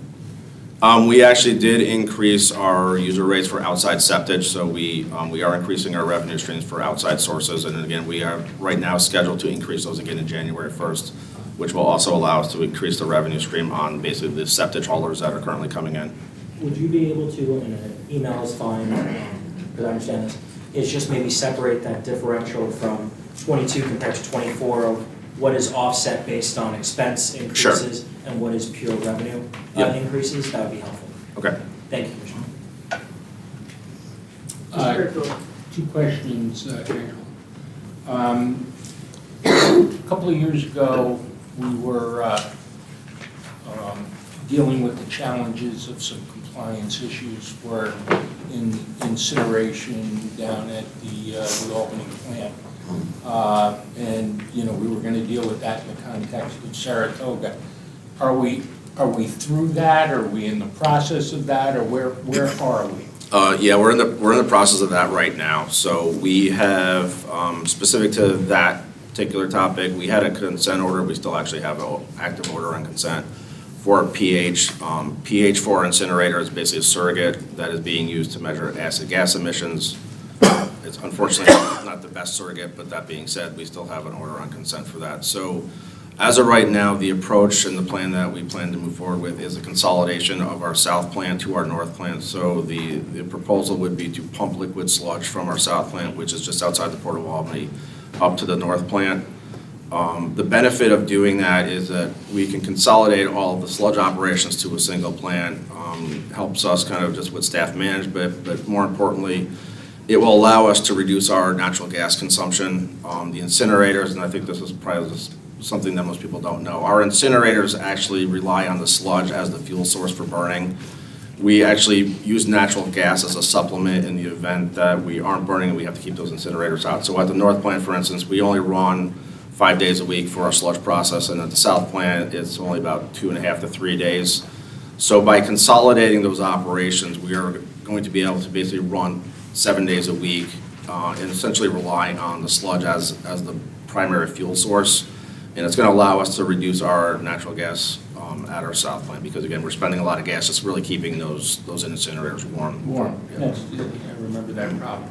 We actually did increase our user rates for outside septic, so we are increasing our revenue streams for outside sources. And again, we are right now scheduled to increase those again in January 1st, which will also allow us to increase the revenue stream on basically the septic haulers that are currently coming in. Would you be able to, and an email is fine, because I understand this, is just maybe separate that differential from 22 compared to 24 of what is offset based on expense increases and what is pure revenue increases? That would be helpful. Okay. Thank you, Commissioner. Two questions, Angela. A couple of years ago, we were dealing with the challenges of some compliance issues for incineration down at the Albany plant. And, you know, we were going to deal with that in the context of Saratoga. Are we through that? Are we in the process of that? Or where are we? Yeah, we're in the process of that right now. So we have, specific to that particular topic, we had a consent order. We still actually have an active order on consent for pH. pH for our incinerator is basically a surrogate that is being used to measure acid gas emissions. It's unfortunately not the best surrogate, but that being said, we still have an order on consent for that. So as of right now, the approach and the plan that we plan to move forward with is a consolidation of our south plant to our north plant. So the proposal would be to pump liquid sludge from our south plant, which is just outside the Port of Albany, up to the north plant. The benefit of doing that is that we can consolidate all of the sludge operations to a single plant. Helps us kind of just with staff management, but more importantly, it will allow us to reduce our natural gas consumption. The incinerators, and I think this is probably something that most people don't know, our incinerators actually rely on the sludge as the fuel source for burning. We actually use natural gas as a supplement in the event that we aren't burning and we have to keep those incinerators out. So at the north plant, for instance, we only run 5 days a week for our sludge process, and at the south plant, it's only about 2.5 to 3 days. So by consolidating those operations, we are going to be able to basically run 7 days a week and essentially rely on the sludge as the primary fuel source. And it's going to allow us to reduce our natural gas at our south plant, because again, we're spending a lot of gas just really keeping those incinerators warm. Yes, I remember that problem.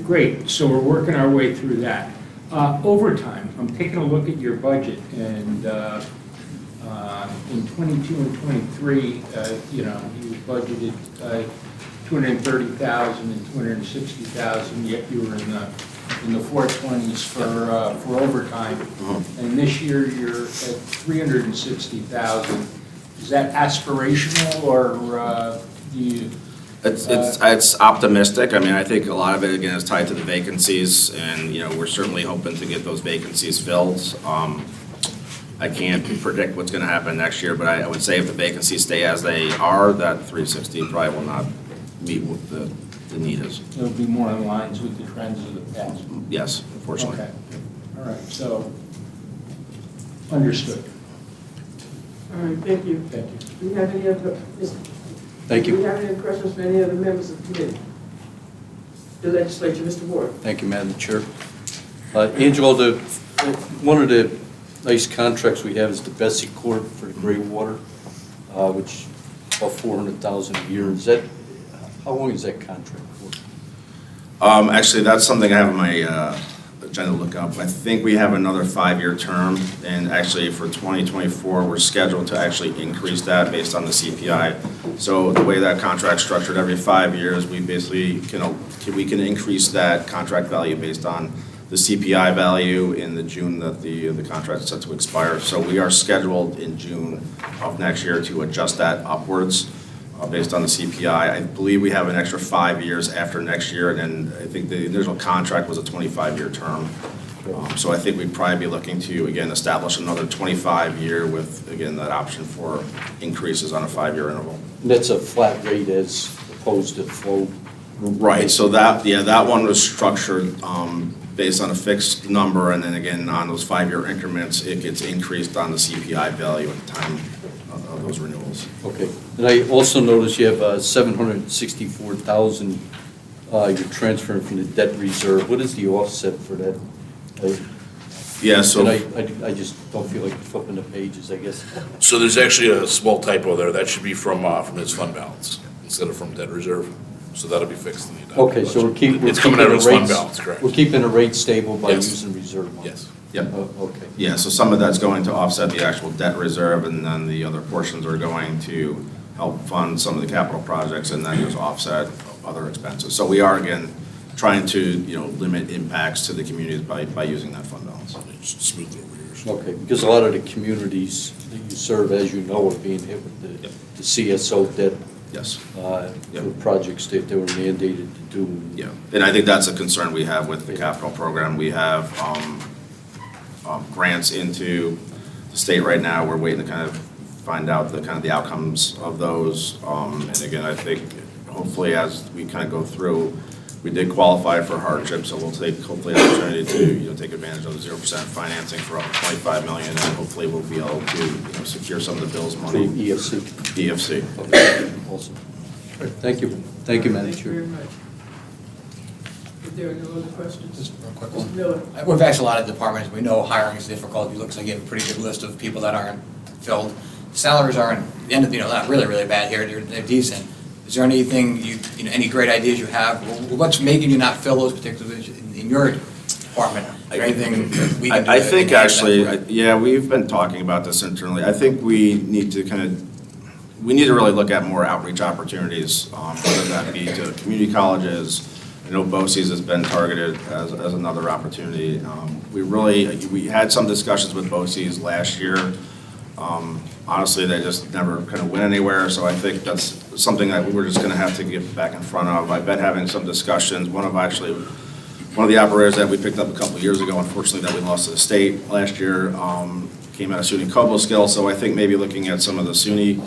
Great, so we're working our way through that. Overtime, I'm taking a look at your budget, and in 22 and 23, you know, you budgeted $230,000 and $260,000, yet you were in the 420s for overtime. And this year you're at $360,000. Is that aspirational, or do you? It's optimistic. I mean, I think a lot of it, again, is tied to the vacancies, and, you know, we're certainly hoping to get those vacancies filled. I can't predict what's going to happen next year, but I would say if the vacancies stay as they are, that 360 probably will not meet what the need is. It'll be more in lines with the trends of the past. Yes, unfortunately. Okay, all right, so, understood. All right, thank you. Thank you. Do you have any other? Thank Do you you. have any questions for any other members of the committee? The legislature, Mr. Ward. Thank you, Madam Chair. Angela, one of the nice contracts we have is the Bessie Court for the gray water, which is about $400,000 a year. Is that, how long is that contract for? Actually, that's something I have on my agenda to look up. I think we have another 5-year term, and actually for 2024, we're scheduled to actually increase that based on the CPI. So the way that contract's structured, every 5 years, we basically can increase that contract value based on the CPI value in the June that the contract is set to expire. So we are scheduled in June of next year to adjust that upwards based on the CPI. I believe we have an extra 5 years after next year, and then I think the original contract was a 25-year term. So I think we'd probably be looking to, again, establish another 25-year with, again, that option for increases on a 5-year interval. That's a flat rate as opposed to flow. Right, so that, yeah, that one was structured based on a fixed number, and then again, on those 5-year increments, it gets increased on the CPI value at the time of those renewals. Okay, and I also noticed you have 764,000 you're transferring from the debt reserve. What is the offset for that? Yeah, so. And I just don't feel like flipping the pages, I guess. So there's actually a small typo there. That should be from his fund balance instead of from debt reserve. So that'll be fixed in the adopted Okay, so budget. we're It's coming keeping out of the his fund rates- balance, correct? We're keeping the rate stable by Yes. using reserve money? Yes. Yep. Okay. Yeah, so some of that's going to offset the actual debt reserve, and then the other portions are going to help fund some of the capital projects, and then just offset other expenses. So we are, again, trying to, limit impacts to the communities by using that fund balance. Just smooth it over years. Okay, because a lot of the communities that you serve, as you know, are being hit with the CSO debt Yes. for projects that they were mandated to do. Yeah, and I think that's a concern we have with the capital program. We have grants into the state right now. We're waiting to kind of find out the outcomes of those. And again, I think hopefully as we kind of go through, we did qualify for hardship, so we'll take hopefully an opportunity to take advantage of the 0% financing for up to $25 million, and hopefully we'll be able to secure some of the bills money. The EFC. EFC. Okay, awesome. All right, thank you. Thank you, Madam Thank you Chair. very much. If there are no other questions? Just a real quick Mr. one. Miller? We've asked a lot of departments, we know hiring is difficult, it looks like you have a pretty good list of people that aren't filled. Salaries aren't, at the end of, not really, really bad here, they're decent. Is there anything, any great ideas you have? What's making you not fill those particular positions in your department? Is there anything that we can do? I to think enhance that actually, for you? yeah, we've been talking about this internally. I think we need to really look at more outreach opportunities, whether that be to community colleges. I know BOCES has been targeted as another opportunity. We had some discussions with BOCES last year. Honestly, they just never kind of went anywhere, so I think that's something that we're just going to have to get back in front of. I've been having some discussions. One of the operators that we picked up a couple of years ago, unfortunately, that we lost to the state last year, came out of SUNY Cobleskill, so I think maybe looking at some of the SUNY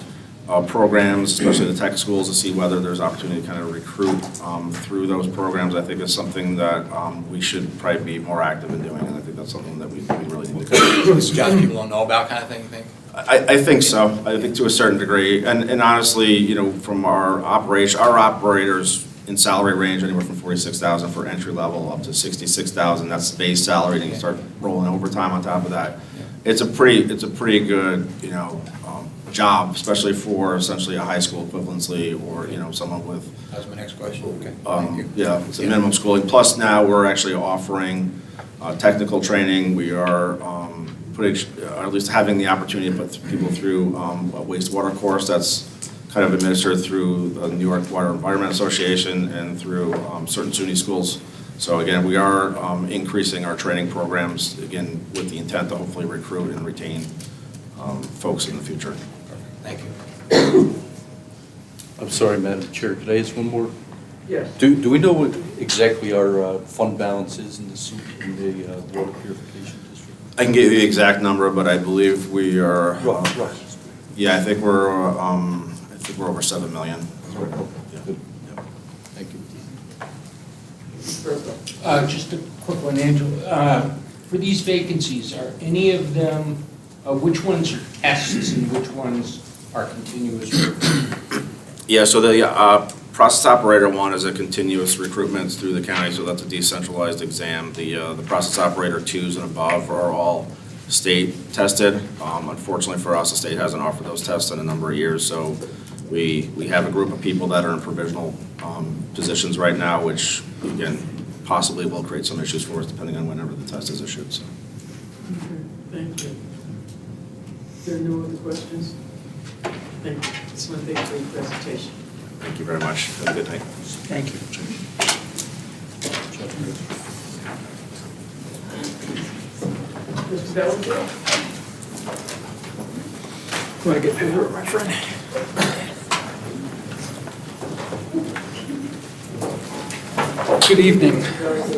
programs, especially the tech schools, to see whether there's opportunity to kind of recruit through those programs, I think is something that we should probably be more active in doing, and I think that's something that we really need to consider. This is jobs people don't know about kind of thing, you think? I think so. I think to a certain degree. And honestly, from our operators in salary range anywhere from $46,000 for entry level up to $66,000. That's base salary, and you start rolling overtime on top of that. It's a pretty good, job, especially for essentially a high school equivalency or, someone with. That was my next question. Okay. Thank you. Yeah, it's a minimum schooling. Plus now we're actually offering technical training. We are putting, or at least having the opportunity to put people through a wastewater course that's kind of administered through the New York Water Environment Association and through certain SUNY schools. So again, we are increasing our training programs, again, with the intent to hopefully recruit and retain folks in the future. Thank you. I'm sorry, Madam Chair, could I ask one more? Yes. Do we know what exactly our fund balance is in the water purification district? I can give you the exact number, but I believe we are. Rough. Yeah, I think we're over 7 million. Good. Thank you. Just a quick one, Angela. For these vacancies, are any of them, which ones are tests and which ones are continuous? Yeah, so the process operator one is a continuous recruitment through the county, so that's a decentralized exam. The process operator twos and above are all state tested. Unfortunately for us, the state hasn't offered those tests in a number of years, so we have a group of people that are in provisional positions right now, which again possibly will create some issues for us depending on whenever the test is issued. So. Okay, thank you. There are no other questions? Thank you. Just want to thank you for your presentation. Thank you very much. Have a good night. Thank you. Mr. Bellinger? Want to get through it, my friend? Good evening.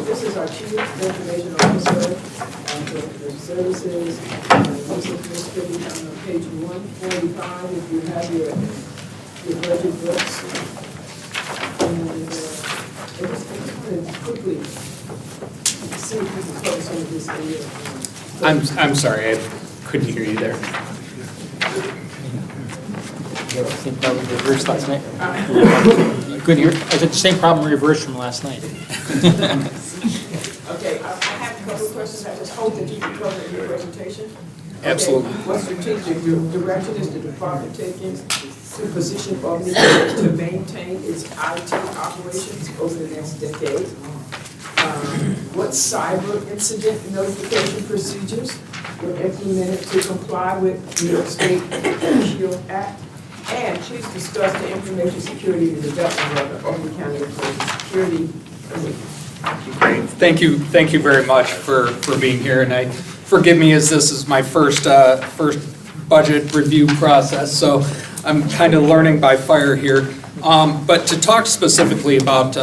This is our Chief Information Officer, Director of Services. This is Ms. Fitty on page 145, if you have your budget books. And I just want to quickly see if we can cover some of this area. I'm sorry, I couldn't hear you there. Same problem reversed last night. Couldn't hear. I said the same problem reversed from last night. Okay, I have a couple of questions. I just hope that you can cover in your presentation. Okay, Absolutely. what strategic direction is the department taking to position Albany to maintain its IT operations over the next decade? What cyber incident notification procedures were implemented to comply with New York State Shield Act? And please discuss the information security and development of the Albany County Information Security Committee. Thank you very much for being here, and forgive me as this is my first budget review process, so I'm kind of learning by fire here. But to talk specifically about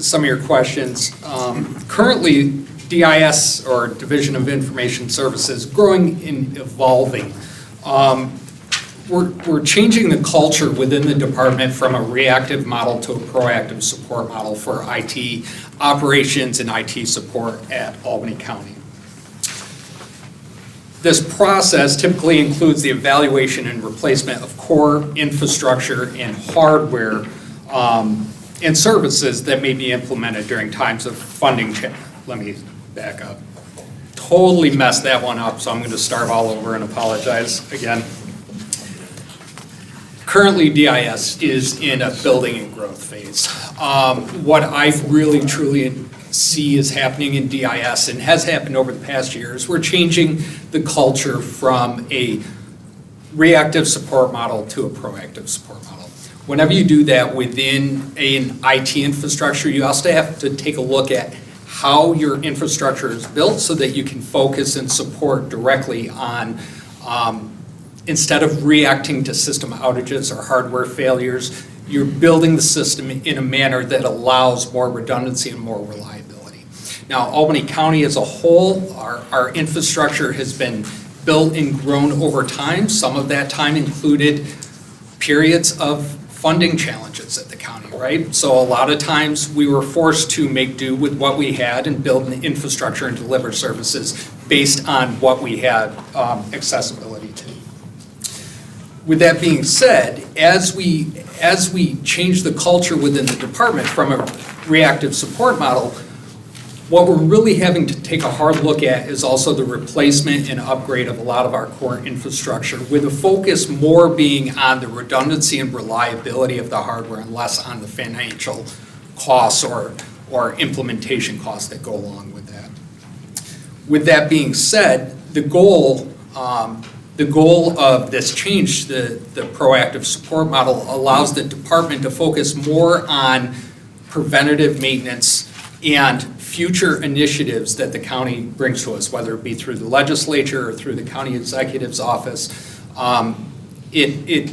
some of your questions, currently DIS, or Division of Information Services, growing and evolving. We're changing the culture within the department from a reactive model to a proactive support model for IT operations and IT support at Albany County. This process typically includes the evaluation and replacement of core infrastructure and hardware and services that may be implemented during times of funding. Let me back up. Totally messed that one up, so I'm going to start all over and apologize again. Currently, DIS is in a building and growth phase. What I really truly see is happening in DIS and has happened over the past years, we're changing the culture from a reactive support model to a proactive support model. Whenever you do that within an IT infrastructure, you also have to take a look at how your infrastructure is built so that you can focus and support directly on instead of reacting to system outages or hardware failures, you're building the system in a manner that allows more redundancy and more reliability. Now, Albany County as a whole, our infrastructure has been built and grown over time. Some of that time included periods of funding challenges at the county, right? So a lot of times we were forced to make do with what we had and build an infrastructure and deliver services based on what we had accessibility to. With that being said, as we change the culture within the department from a reactive support model, what we're really having to take a hard look at is also the replacement and upgrade of a lot of our core infrastructure, with the focus more being on the redundancy and reliability of the hardware and less on the financial costs or implementation costs that go along with that. With that being said, the goal of this change, the proactive support model, allows the department to focus more on preventative maintenance and future initiatives that the county brings to us, whether it be through the legislature or through the county executive's office. It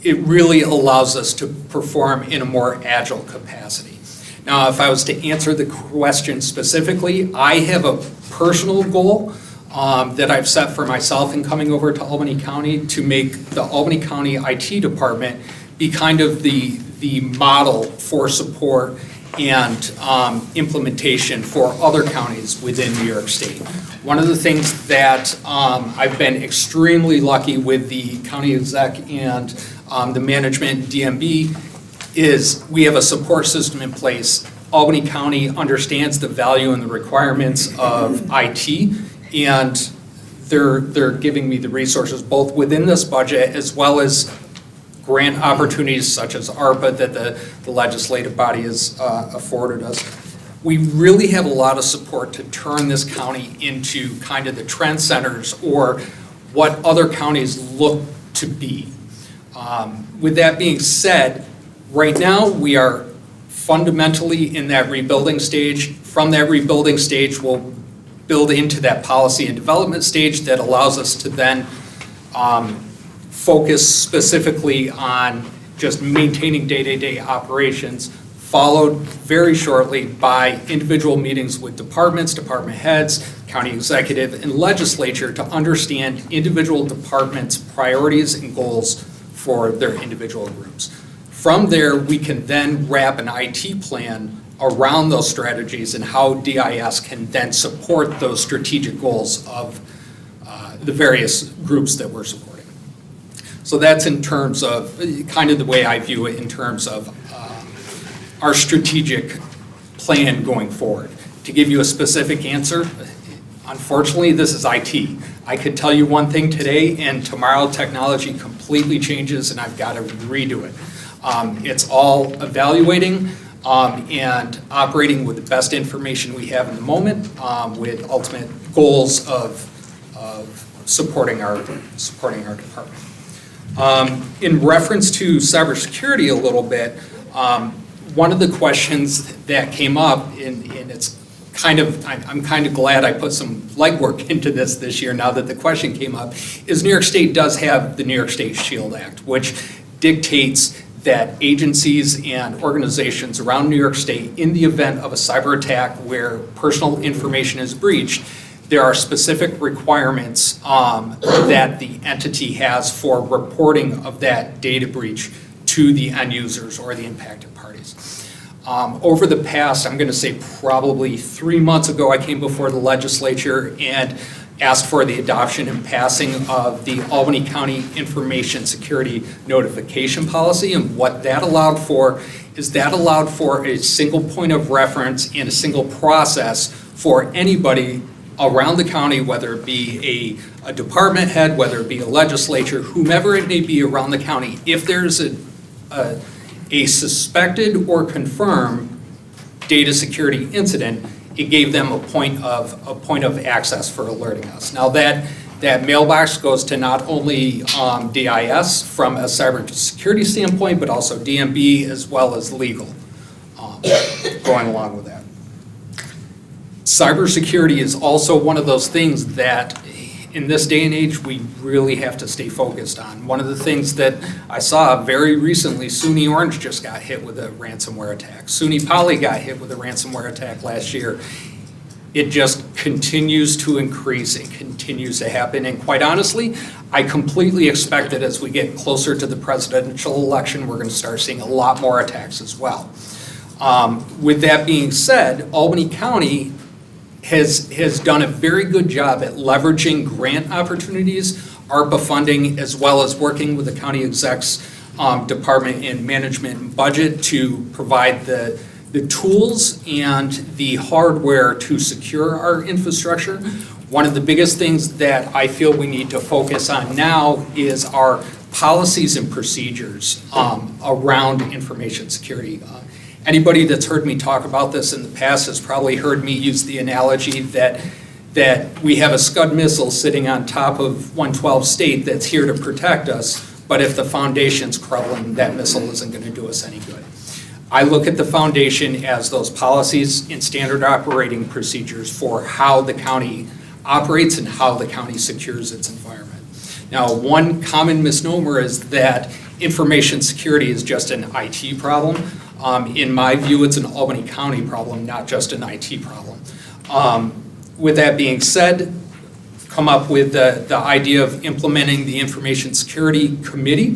really allows us to perform in a more agile capacity. Now, if I was to answer the question specifically, I have a personal goal that I've set for myself in coming over to Albany County to make the Albany County IT department be kind of the model for support and implementation for other counties within New York State. One of the things that I've been extremely lucky with the county exec and the management DMB is we have a support system in place. Albany County understands the value and the requirements of IT, and they're giving me the resources both within this budget as well as grant opportunities such as ARPA that the legislative body has afforded us. We really have a lot of support to turn this county into kind of the trend centers or what other counties look to be. With that being said, right now we are fundamentally in that rebuilding stage. From that rebuilding stage, we'll build into that policy and development stage that allows us to then focus specifically on just maintaining day-to-day operations, followed very shortly by individual meetings with departments, department heads, county executive, and legislature to understand individual departments' priorities and goals for their individual groups. From there, we can then wrap an IT plan around those strategies and how DIS can then support those strategic goals of the various groups that we're supporting. So that's in terms of, kind of the way I view it in terms of our strategic plan going forward. To give you a specific answer, unfortunately, this is IT. I could tell you one thing today, and tomorrow technology completely changes, and I've got to redo it. It's all evaluating and operating with the best information we have in the moment, with ultimate goals of supporting our department. In reference to cybersecurity a little bit, one of the questions that came up, and it's kind of, I'm kind of glad I put some legwork into this year now that the question came up, is New York State does have the New York State SHIELD Act, which dictates that agencies and organizations around New York State, in the event of a cyber attack where personal information is breached, there are specific requirements that the entity has for reporting of that data breach to the end users or the impacted parties. Over the past, I'm going to say probably 3 months ago, I came before the legislature and asked for the adoption and passing of the Albany County Information Security Notification Policy. And what that allowed for is that allowed for a single point of reference and a single process for anybody around the county, whether it be a department head, whether it be a legislature, whomever it may be around the county, if there's a suspected or confirmed data security incident, it gave them a point of access for alerting us. Now that mailbox goes to not only DIS from a cybersecurity standpoint, but also DMB as well as legal going along with that. Cybersecurity is also one of those things that in this day and age, we really have to stay focused on. One of the things that I saw very recently, SUNY Orange just got hit with a ransomware attack. SUNY Poly got hit with a ransomware attack last year. It just continues to increase and continues to happen. And quite honestly, I completely expect that as we get closer to the presidential election, we're going to start seeing a lot more attacks as well. With that being said, Albany County has done a very good job at leveraging grant opportunities, ARPA funding, as well as working with the county exec's department in management and budget to provide the tools and the hardware to secure our infrastructure. One of the biggest things that I feel we need to focus on now is our policies and procedures around information security. Anybody that's heard me talk about this in the past has probably heard me use the analogy that we have a Scud missile sitting on top of 112 State that's here to protect us, but if the foundation's crumbling, that missile isn't going to do us any good. I look at the foundation as those policies and standard operating procedures for how the county operates and how the county secures its environment. Now, one common misnomer is that information security is just an IT problem. In my view, it's an Albany County problem, not just an IT problem. With that being said, come up with the idea of implementing the Information Security Committee,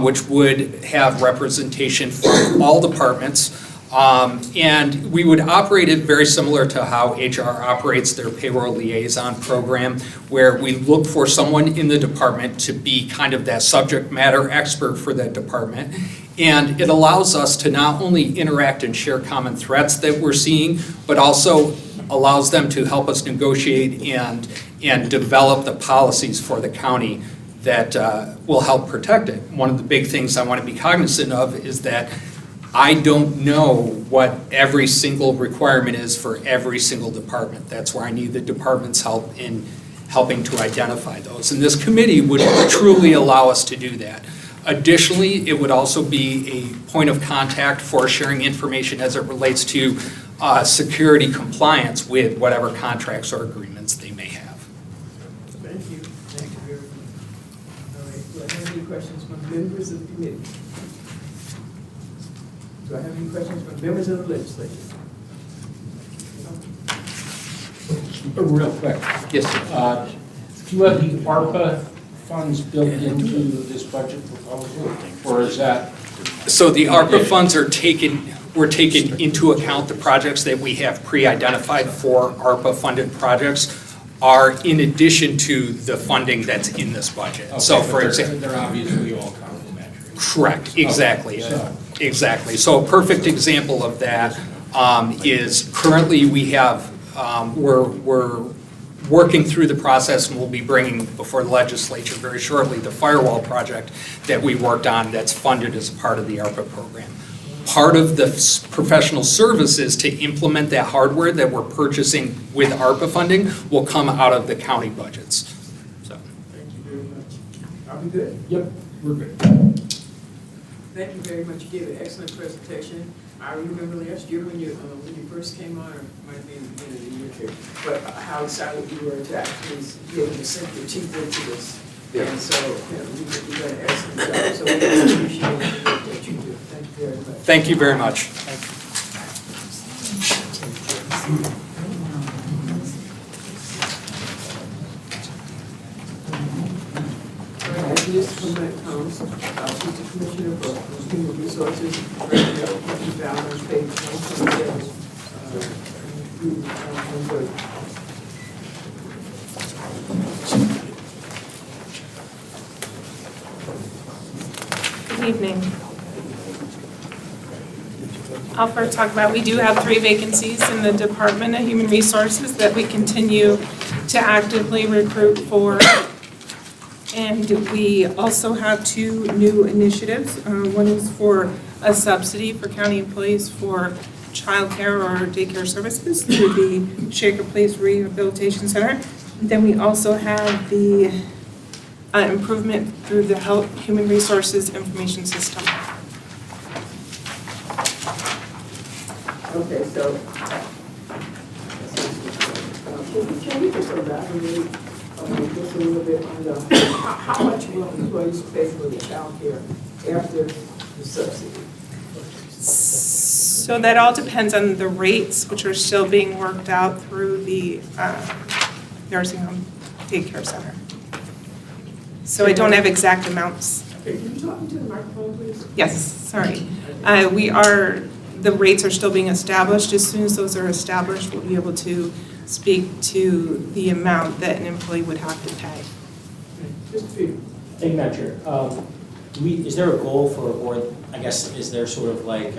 which would have representation from all departments. And we would operate it very similar to how HR operates their payroll liaison program, where we look for someone in the department to be kind of that subject matter expert for that department. And it allows us to not only interact and share common threats that we're seeing, but also allows them to help us negotiate and develop the policies for the county that will help protect it. One of the big things I want to be cognizant of is that I don't know what every single requirement is for every single department. That's where I need the department's help in helping to identify those. And this committee would truly allow us to do that. Additionally, it would also be a point of contact for sharing information as it relates to security compliance with whatever contracts or agreements they may have. Thank you. Thank you very much. All right, do I have any questions from members of the committee? Do I have any questions from members of the legislature? Real quick. Yes, sir. Do you have the ARPA funds built into this budget proposal, or is that? So the ARPA funds are we're taking into account the projects that we have pre-identified for ARPA-funded projects are in addition to the funding that's in this budget. So Okay, for but example. they're obviously all complementary. Correct, exactly, So- exactly. So a perfect example of that is currently we have, we're working through the process and we'll be bringing before the legislature very shortly the firewall project that we worked on that's funded as part of the ARPA program. Part of the professional services to implement that hardware that we're purchasing with ARPA funding will come out of the county budgets. So. Thank you very much. Are we good? Yep, we're good. Thank you very much. You gave an excellent presentation. I remember last year when you first came on, or it might have been the beginning of the year too, but how excited you were to actually be able to sink your teeth into this. Yeah. And so, you did an excellent job. So we really appreciate the work that you do. Thank you very much. Thank you very much. As this comment comes, Assistant Commissioner for Human Resources, Personnel, Public Balance, page 127. Good evening. I'll first talk about, we do have 3 vacancies in the Department of Human Resources that we continue to actively recruit for. And we also have 2 new initiatives. One is for a subsidy for county employees for childcare or daycare services through the Shaker Place Rehabilitation Center. Then we also have the improvement through the Human Resources Information System. Okay, so, can we just elaborate just a little bit on the, how much will employees pay for the childcare after the subsidy? So that all depends on the rates, which are still being worked out through the nursing home daycare center. So I don't have exact amounts. Okay, can you talk into the microphone, please? Yes, sorry. The rates are still being established. As soon as those are established, we'll be able to speak to the amount that an employee would have to pay. Mr. Peter. Thank you, Madam Chair. Is there a goal for, or I guess, is there sort of like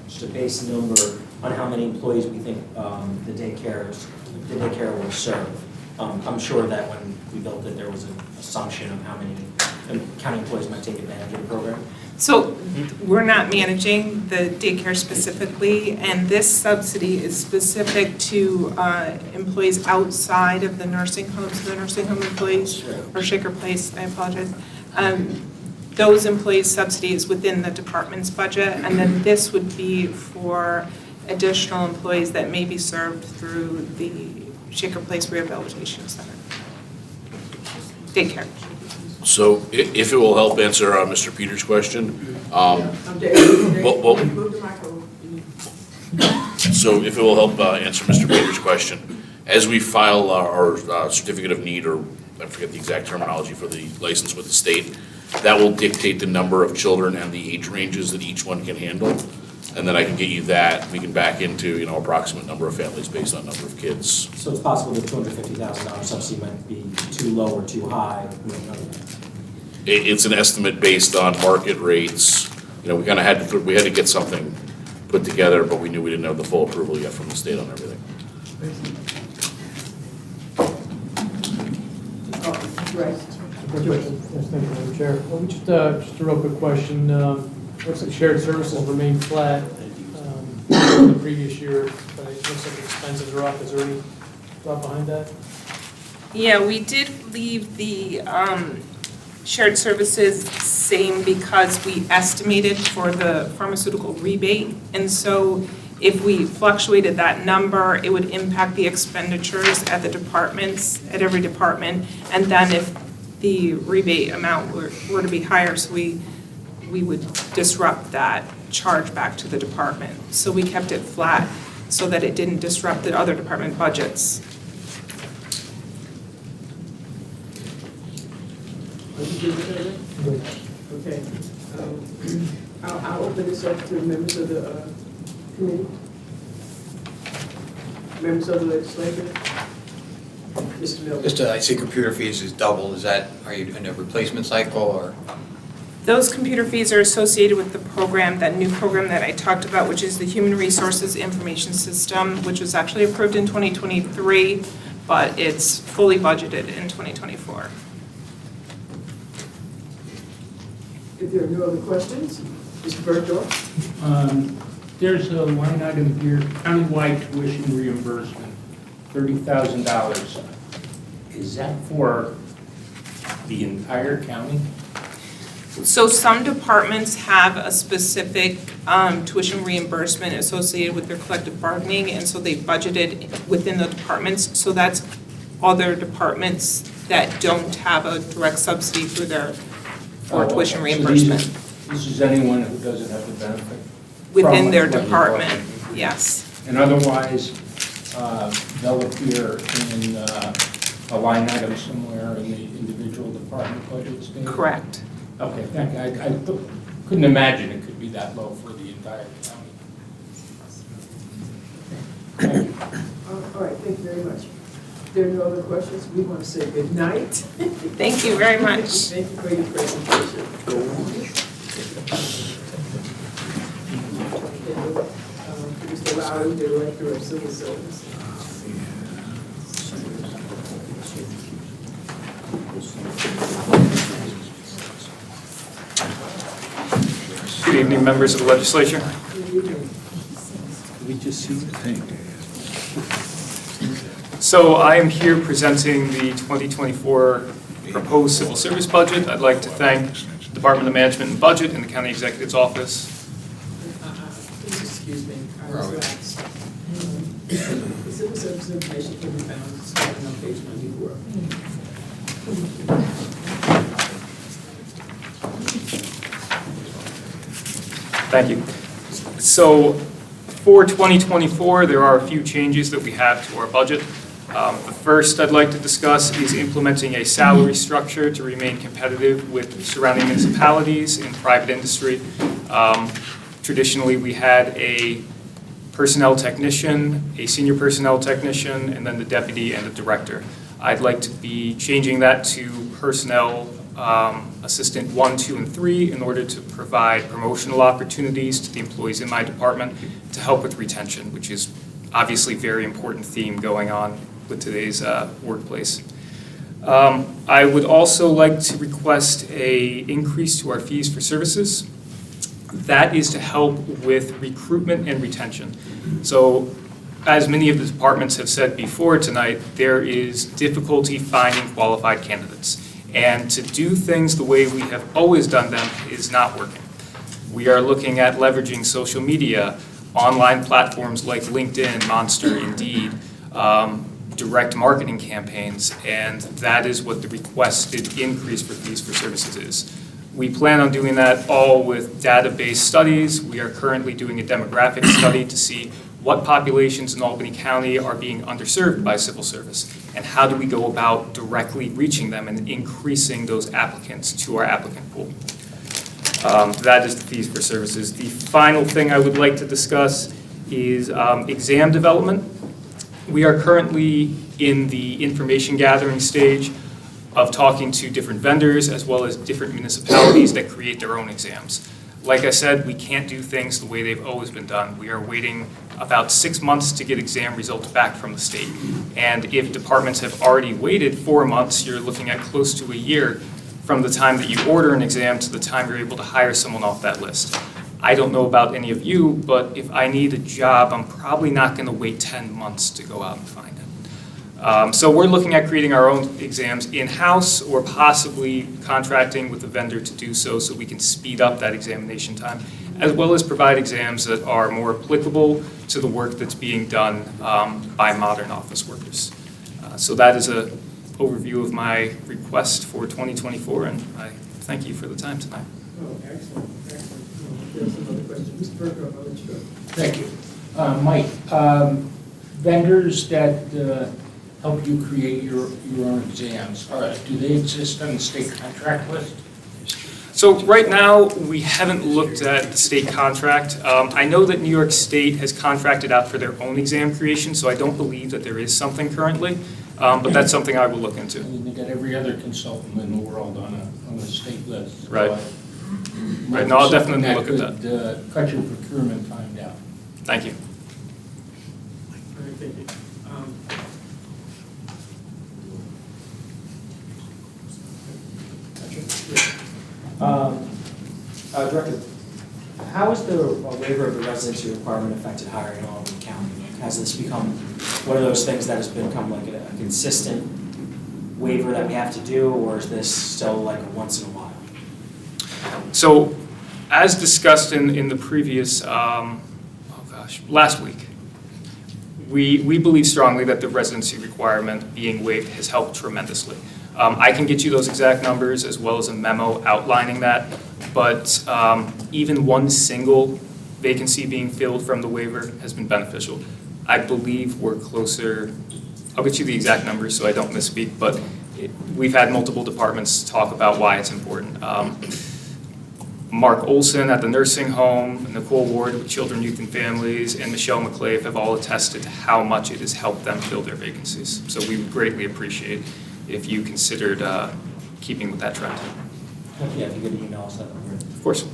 just a base number on how many employees we think the daycare will serve? I'm sure that when we built it, there was an assumption of how many county employees might take advantage of the program. So we're not managing the daycare specifically, and this subsidy is specific to employees outside of the nursing homes, the nursing home employees, or Shaker Place, I apologize. Those employees' subsidy is within the department's budget, and then this would be for additional employees that may be served through the Shaker Place Rehabilitation Center. Daycare. So if it will help answer Mr. Peters' question, so if it will help answer Mr. Peters' question, as we file our certificate of need, or I forget the exact terminology for the license with the state, that will dictate the number of children and the age ranges that each one can handle. And then I can get you that, we can back into, approximate number of families based on number of kids. So it's possible the $250,000 subsidy might be too low or too high. It's an estimate based on market rates. We kind of had to get something put together, but we knew we didn't have the full approval yet from the state on everything. Right. Yes, thank you, Madam Chair. Just a real quick question. Looks like shared services remain flat from the previous year, but it looks like expenses are up. Is there any thought behind that? Yeah, we did leave the shared services same because we estimated for the pharmaceutical rebate. And so If we fluctuated that number, it would impact the expenditures at the departments, at every department. And then if the rebate amount were to be higher, so we would disrupt that charge back to the department. So we kept it flat so that it didn't disrupt the other department budgets. Are you good with that? Okay. I'll open this up to members of the committee. Members of the legislature. Mr. Miller. Just, I see computer fees is doubled, are you in a replacement cycle, or? Those computer fees are associated with the program, that new program that I talked about, which is the Human Resources Information System, which was actually approved in 2023, but it's fully budgeted in 2024. If there are no other questions, Mr. Bergdorf. There's a line item here, countywide tuition reimbursement, $30,000. Is that for the entire county? So some departments have a specific tuition reimbursement associated with their collective bargaining, and so they budgeted within the departments. So that's other departments that don't have a direct subsidy for their tuition reimbursement. So this is anyone who doesn't have the benefit? Within from their a department, yes. And otherwise, they'll appear in a line item somewhere in the individual department budgets? maybe? Correct. Okay, thank you. I couldn't imagine it could be that low for the entire county. All right, thank you very much. If there are no other questions, we want to say good night. Thank you very much. Thank you for your presentation. Mr. Lowry, Director of Civil Service. Good evening, members of the legislature. We just see the thing. So I am here presenting the 2024 proposed civil service budget. I'd like to thank the Department of Management and Budget and the County Executive's Office. Please excuse me, I was last. The civil service information can be found starting on page 94. Thank you. So for 2024, there are a few changes that we have to our budget. The first I'd like to discuss is implementing a salary structure to remain competitive with surrounding municipalities and private industry. Traditionally, we had a personnel technician, a senior personnel technician, and then the deputy and the director. I'd like to be changing that to personnel assistant 1, 2, and 3 in order to provide promotional opportunities to the employees in my department to help with retention, which is obviously a very important theme going on with today's workplace. I would also like to request an increase to our fees for services. That is to help with recruitment and retention. So as many of the departments have said before tonight, there is difficulty finding qualified candidates. And to do things the way we have always done them is not working. We are looking at leveraging social media, online platforms like LinkedIn, Monster, Indeed, direct marketing campaigns, and that is what the requested increase for fees for services is. We plan on doing that all with database studies. We are currently doing a demographic study to see what populations in Albany County are being underserved by civil service, and how do we go about directly reaching them and increasing those applicants to our applicant pool. That is the fees for services. The final thing I would like to discuss is exam development. We are currently in the information gathering stage of talking to different vendors as well as different municipalities that create their own exams. Like I said, we can't do things the way they've always been done. We are waiting about 6 months to get exam results back from the state. And if departments have already waited 4 months, you're looking at close to a year from the time that you order an exam to the time you're able to hire someone off that list. I don't know about any of you, but if I need a job, I'm probably not going to wait 10 months to go out and find it. So we're looking at creating our own exams in-house or possibly contracting with a vendor to do so we can speed up that examination time as well as provide exams that are more applicable to the work that's being done by modern office workers. So that is an overview of my request for 2024, and I thank you for the time tonight. Oh, excellent, excellent. There's another question. Mr. Berger, I'll let you go. Thank you. Mike, vendors that help you create your own exams, do they exist on the state contract list? So right now, we haven't looked at the state contract. I know that New York State has contracted out for their own exam creation, so I don't believe that there is something currently, but that's something I will look into. I mean, they got every other consultant in the world on a state list. So Right. Right, no, I'll definitely look at that. Could cut your procurement time down. Thank you. All right, thank you. Director, how has the waiver of the residency requirement affected hiring in Albany County? Has this become one of those things that has become like a consistent waiver that we have to do, or is this still like a once in a while? So, as discussed in the previous, last week, we believe strongly that the residency requirement being waived has helped tremendously. I can get you those exact numbers as well as a memo outlining that, but even one single vacancy being filled from the waiver has been beneficial. I believe we're closer, I'll get you the exact numbers so I don't misspeak, but we've had multiple departments talk about why it's important. Mark Olson at the nursing home, Nicole Ward with Children, Youth and Families, and Michelle McClave have all attested to how much it has helped them fill their vacancies. So we would greatly appreciate if you considered keeping with that trend. Yeah, if you could email us that number. Of course.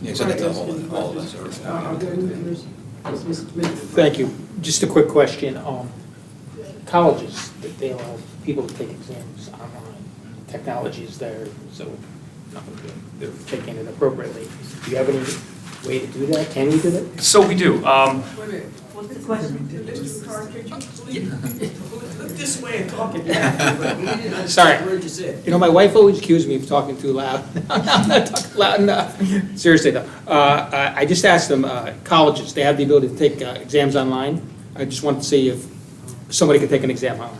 Yeah, so that's all of us. Are there any members? Yes, Mr. Thank you. Just a quick question. Colleges, they allow people to take exams online. Technology is there, so they're taking it appropriately. Do you have any way to do that? Can we do that? So we do. Wait a minute. What's the question? Mr. Carr, could you please look this way and talk it down? Sorry. What you said. You know, my wife always accused me of talking too loud. I'm not talking loud enough. Seriously though, I just asked them, colleges, they have the ability to take exams online. I just wanted to see if somebody could take an exam online.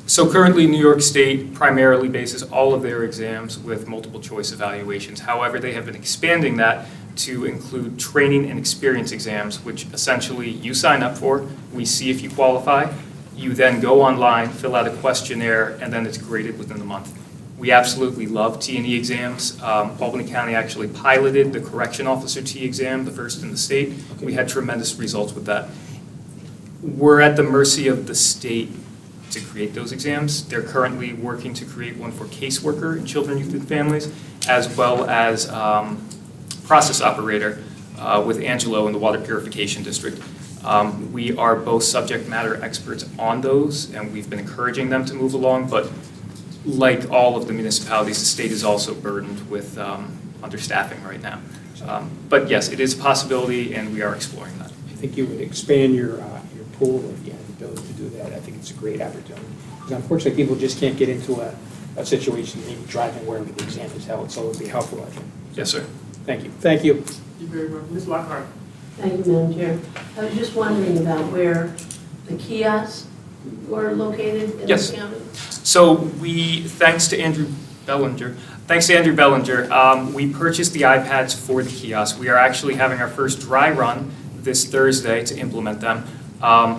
So currently, New York State primarily bases all of their exams with multiple choice evaluations. However, they have been expanding that to include training and experience exams, which essentially you sign up for, we see if you qualify, you then go online, fill out a questionnaire, and then it's graded within the month. We absolutely love T&E exams. Albany County actually piloted the correction officer T exam, the first in the state. We had tremendous results with that. We're at the mercy of the state to create those exams. They're currently working to create one for caseworker in Children, Youth and Families, as well as process operator with Angelo in the Water Purification District. We are both subject matter experts on those, and we've been encouraging them to move along, but like all of the municipalities, the state is also burdened with understaffing right now. But yes, it is a possibility, and we are exploring that. I think you would expand your pool if you had the ability to do that. I think it's a great opportunity. Because unfortunately, people just can't get into a situation, maybe driving wherever the exam is held, so it would be helpful, I think. Yes, sir. Thank you. Thank you. Thank you very much. Ms. Lockhart. Thank you, Madam Chair. I was just wondering about where the kiosks were located in Yes. the county. So thanks to Andrew Bellinger, we purchased the iPads for the kiosk. We are actually having our first dry run this Thursday to implement them.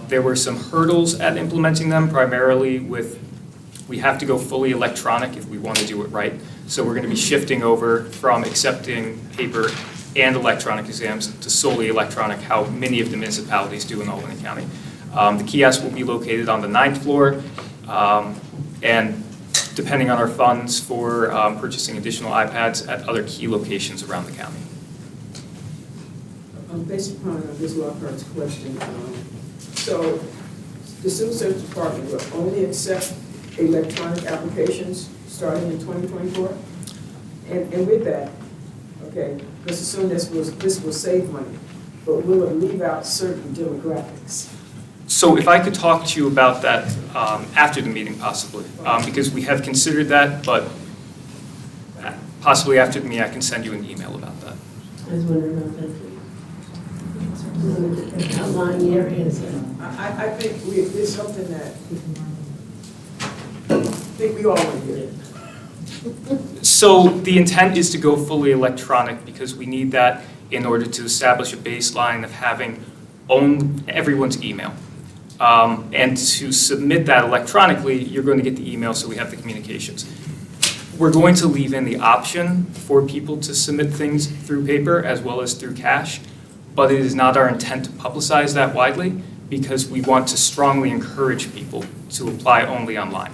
There were some hurdles at implementing them, primarily we have to go fully electronic if we want to do it right. So we're going to be shifting over from accepting paper and electronic exams to solely electronic, how many of the municipalities do in Albany County. The kiosk will be located on the 9th floor, and depending on our funds for purchasing additional iPads at other key locations around the county. Based upon Ms. Lockhart's question, so the Civil Service Department will only accept electronic applications starting in 2024? And with that, okay, let's assume this will save money, but will it leave out certain demographics? So if I could talk to you about that after the meeting possibly, because we have considered that, but possibly after the meeting I can send you an email about that. I was wondering about that too. Outlying areas. I think it's something that I think we all want to hear. So the intent is to go fully electronic because we need that in order to establish a baseline of having everyone's email. And to submit that electronically, you're going to get the email so we have the communications. We're going to leave in the option for people to submit things through paper as well as through cash, but it is not our intent to publicize that widely because we want to strongly encourage people to apply only online.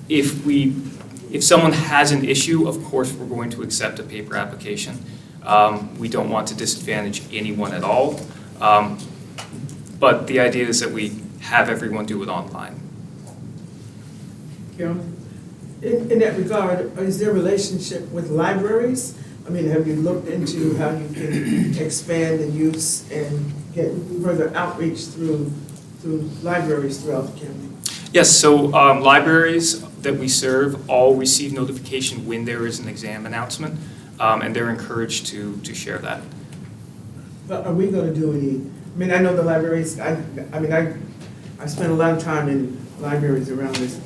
If someone has an issue, of course, we're going to accept a paper application. We don't want to disadvantage anyone at all. But the idea is that we have everyone do it online. Carolyn? In that regard, is there a relationship with libraries? I mean, have you looked into how you can expand the use and get further outreach through libraries throughout the county? Yes, so libraries that we serve all receive notification when there is an exam announcement, and they're encouraged to share that. But are we gonna do any, I mean, I know the libraries, I spent a lot of time in libraries around this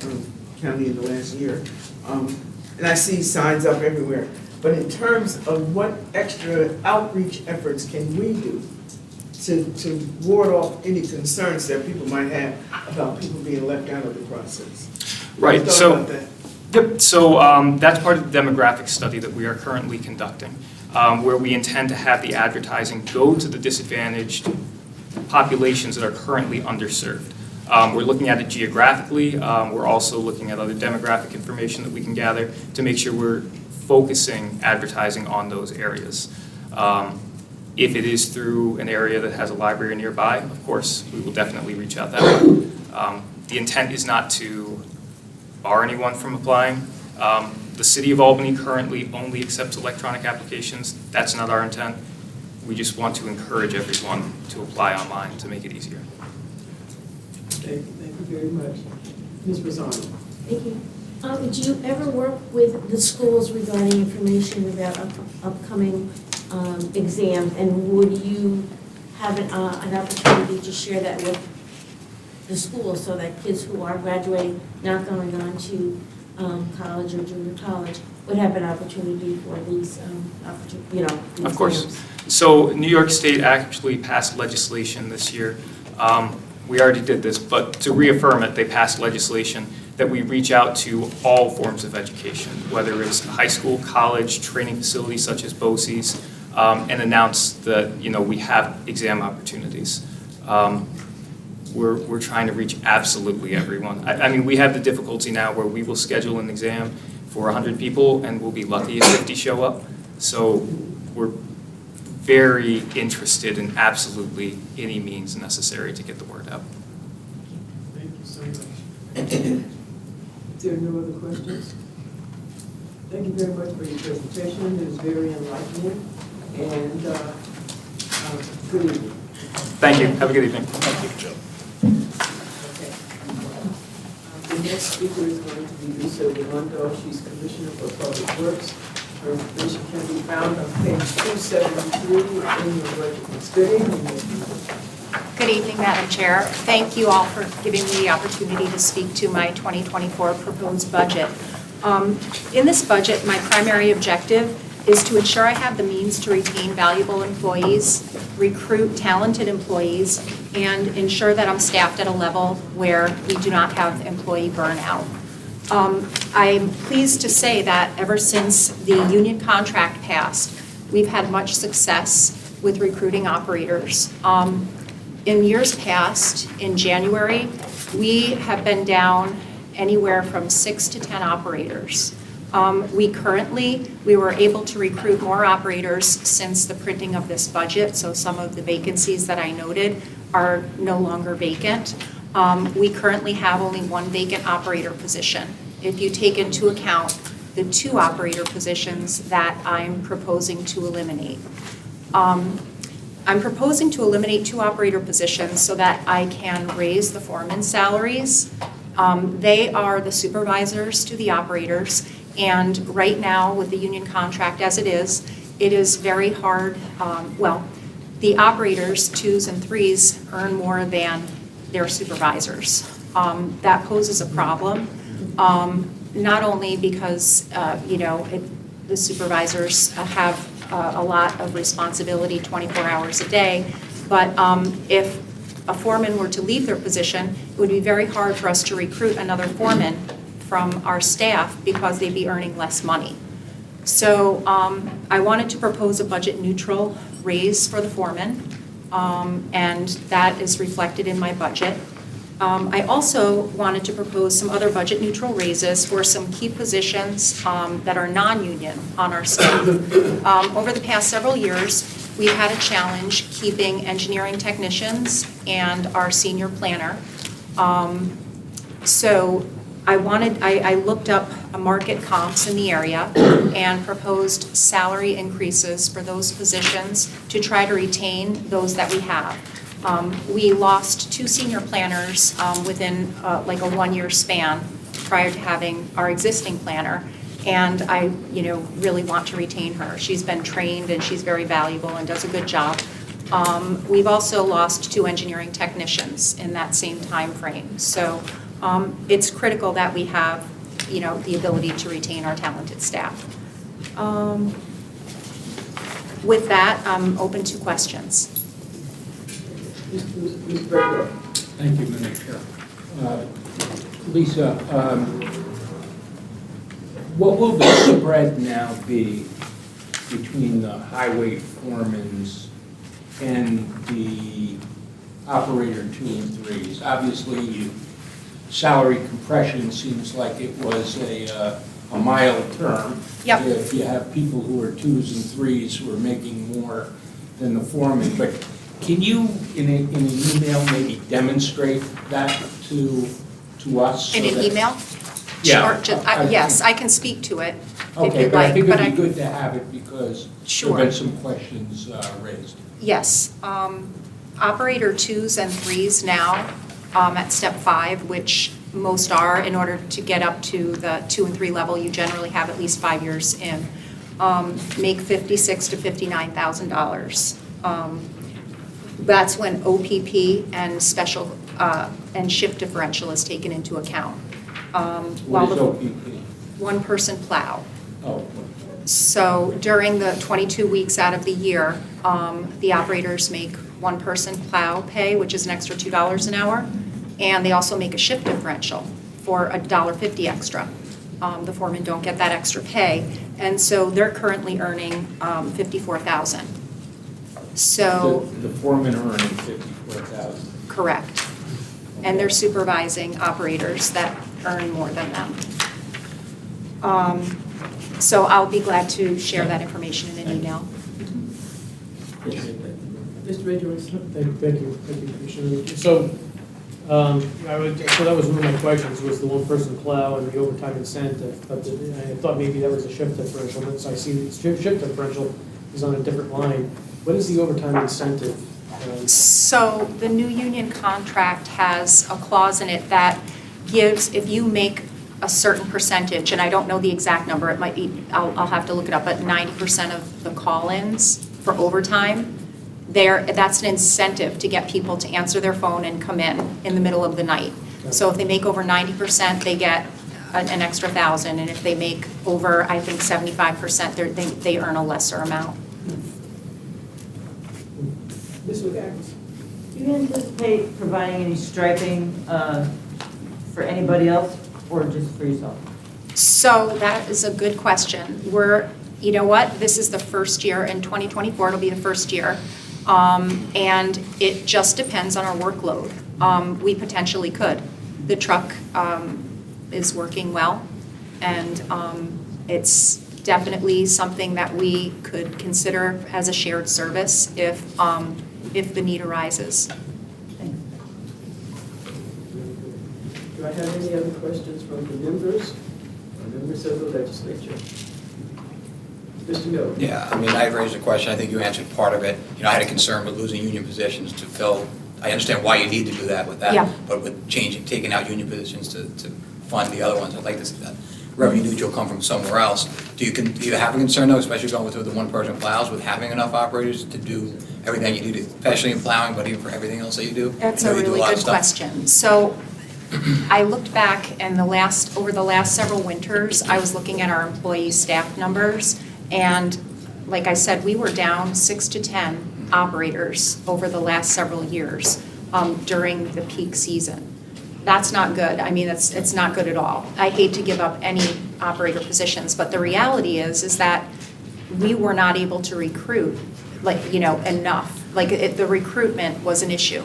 county in the last year. And I see signs up everywhere. But in terms of what extra outreach efforts can we do to ward off any concerns that people might have about people being left out of the process? Right, Thought so, about that? yep, so that's part of the demographic study that we are currently conducting, where we intend to have the advertising go to the disadvantaged populations that are currently underserved. We're looking at it geographically. We're also looking at other demographic information that we can gather to make sure we're focusing advertising on those areas. If it is through an area that has a library nearby, of course, we will definitely reach out that way. The intent is not to bar anyone from applying. The City of Albany currently only accepts electronic applications. That's not our intent. We just want to encourage everyone to apply online to make it easier. Thank you very much. Ms. Rosano? Thank you. Do you ever work with the schools regarding information about upcoming exams? And would you have an opportunity to share that with the schools so that kids who are graduating, not going on to college or junior college, would have an opportunity for these, these Of course. exams? So New York State actually passed legislation this year. We already did this, but to reaffirm it, they passed legislation that we reach out to all forms of education, whether it's high school, college, training facilities such as BOCES, and announce that, we have exam opportunities. We're trying to reach absolutely everyone. I mean, we have the difficulty now where we will schedule an exam for 100 people and we'll be lucky if 50 show up. So we're very interested in absolutely any means necessary to get the word out. Thank you so much. Is there no other questions? Thank you very much for your presentation. It was very enlightening. And good evening. Thank you. Have a good evening. Okay. The next speaker is going to be Lisa Redondo. She's Commissioner for Public Works. Her information can be found on page 273 in your budget. Good evening, Ms. Good evening, Madam Chair. Thank you all for giving me the opportunity to speak to my 2024 proposed budget. In this budget, my primary objective is to ensure I have the means to retain valuable employees, recruit talented employees, and ensure that I'm staffed at a level where we do not have employee burnout. I'm pleased to say that ever since the union contract passed, we've had much success with recruiting operators. In years past, in January, we have been down anywhere from 6 to 10 operators. We were able to recruit more operators since the printing of this budget, so some of the vacancies that I noted are no longer vacant. We currently have only one vacant operator position. If you take into account the 2 operator positions that I'm proposing to eliminate. I'm proposing to eliminate 2 operator positions so that I can raise the foreman's salaries. They are the supervisors to the operators, and right now with the union contract as it is, it is very hard, well, the operators, 2s and 3s, earn more than their supervisors. That poses a problem, not only because, the supervisors have a lot of responsibility 24 hours a day, but if a foreman were to leave their position, it would be very hard for us to recruit another foreman from our staff because they'd be earning less money. So I wanted to propose a budget neutral raise for the foreman, and that is reflected in my budget. I also wanted to propose some other budget neutral raises for some key positions that are non-union on our staff. Over the past several years, we've had a challenge keeping engineering technicians and our senior planner. So I looked up market comps in the area and proposed salary increases for those positions to try to retain those that we have. We lost 2 senior planners within like a 1-year span prior to having our existing planner, and I really want to retain her. She's been trained and she's very valuable and does a good job. We've also lost 2 engineering technicians in that same time frame. So it's critical that we have the ability to retain our talented staff. With that, I'm open to questions. Thank you, Madam Chair. Lisa, what will the spread now be between the highway foremans and the operator 2 and 3s? Obviously, salary compression seems like it was a mild term. Yep. If you have people who are 2s and 3s who are making more than the foreman, but can you, in an email, maybe demonstrate that to us? In an email? Yeah. Sure, yes, I can speak to it if Okay, you'd but I like. think it'd be good to have it because there Sure. have been some questions raised. Yes. Operator 2s and 3s now at step 5, which most are, in order to get up to the 2 and 3 level, you generally have at least 5 years in, make $56,000 to $59,000. That's when OPP and special and shift differential is taken into account. What is OPP? One person plow. Oh, So during the 22 weeks out of the year, the operators make one person plow pay, which is an extra $2 an hour, and they also make a shift differential for $1.50 extra. The foremen don't get that extra pay, and so they're currently earning $54,000. So the foremen are earning $54,000. correct, and they're supervising operators that earn more than them. So I'll be glad to share that information in an email. Mr. Majors. Thank you, Commissioner. So, so that was one of my questions, was the one-person plow and the overtime incentive. But I thought maybe that was a shift differential, but I see the shift differential is on a different line. What is the overtime incentive? So the new union contract has a clause in it that gives, if you make a certain percentage, and I don't know the exact number, it might be, I'll have to look it up, but 90% of the call-ins for overtime, that's an incentive to get people to answer their phone and come in the middle of the night. So if they make over 90%, they get an extra $1,000, and if they make over, I think, 75%, they earn a lesser amount. Ms. McAgnes. Do you anticipate providing any striping for anybody else or just for yourself? So that is a good question. You know what, this is the first year, in 2024, it'll be the first year. And it just depends on our workload. We potentially could. The truck is working well, and it's definitely something that we could consider as a shared service if the need arises. Do I have any other questions from the members of the legislature? Mr. Miller? Yeah, I mean, I raised a question, I think you answered part of it. I had a concern with losing union positions to fill, I understand why you need to do that with that. Yeah. But with taking out union positions to fund the other ones, I'd like to see that. revenue neutral come from somewhere else. Do you have a concern though, especially going with the one-person plows, with having enough operators to do everything you do, especially in plowing, but even for everything else that you do? That's I a know you do really lot of good stuff. question. So I looked back and over the last several winters, I was looking at our employee staff numbers. And like I said, we were down 6 to 10 operators over the last several years during the peak season. That's not good. I mean, it's not good at all. I hate to give up any operator positions, but the reality is that we were not able to recruit, enough. The recruitment was an issue.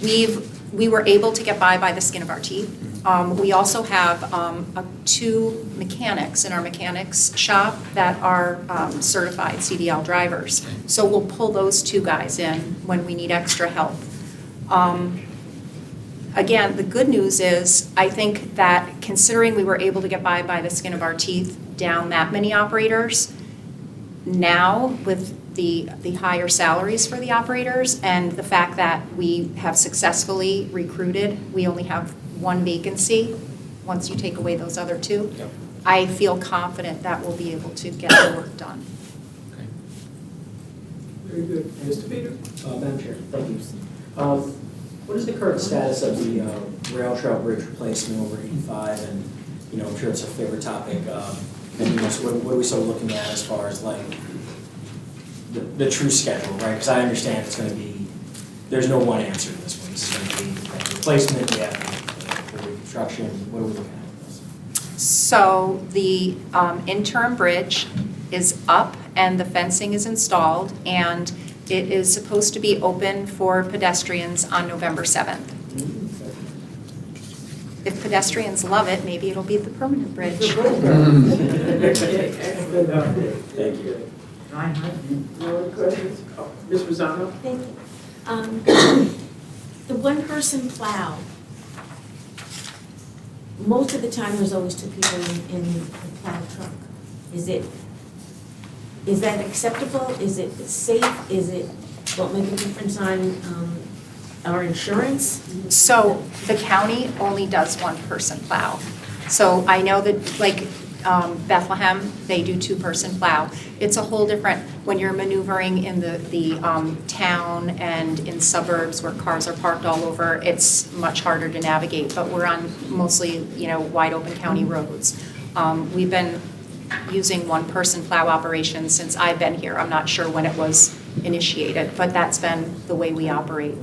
We were able to get by the skin of our teeth. We also have 2 mechanics in our mechanics shop that are certified CDL drivers. So we'll pull those 2 guys in when we need extra help. Again, the good news is, I think that considering we were able to get by the skin of our teeth down that many operators, now with the higher salaries for the operators and the fact that we have successfully recruited, we only have 1 vacancy, once you take away those other 2, Yep. I feel confident that we'll be able to get the work done. Very good. Mr. Peter? Madam Chair, thank you. What is the current status of the rail trail bridge replacement over 85? And, I'm sure it's a favorite topic. And, so what are we sort of looking at as far as the true schedule, right? Because I understand it's going to be, there's no one answer to this one. This is going to be a replacement, the reconstruction. What are we looking at with this? So the interim bridge is up and the fencing is installed, and it is supposed to be open for pedestrians on November 7th. If pedestrians love it, maybe it'll be the permanent bridge. Thank you. No other questions? Ms. Rosano? Thank you. The one-person plow, most of the time, there's always 2 people in the plow truck. Is that acceptable? Is it safe? Will it make a difference on our insurance? So the county only does one-person plow. So I know that, Bethlehem, they do 2-person plow. It's a whole different, when you're maneuvering in the town and in suburbs where cars are parked all over, it's much harder to navigate, but we're on mostly, wide open county roads. We've been using one-person plow operations since I've been here. I'm not sure when it was initiated, but that's been the way we operate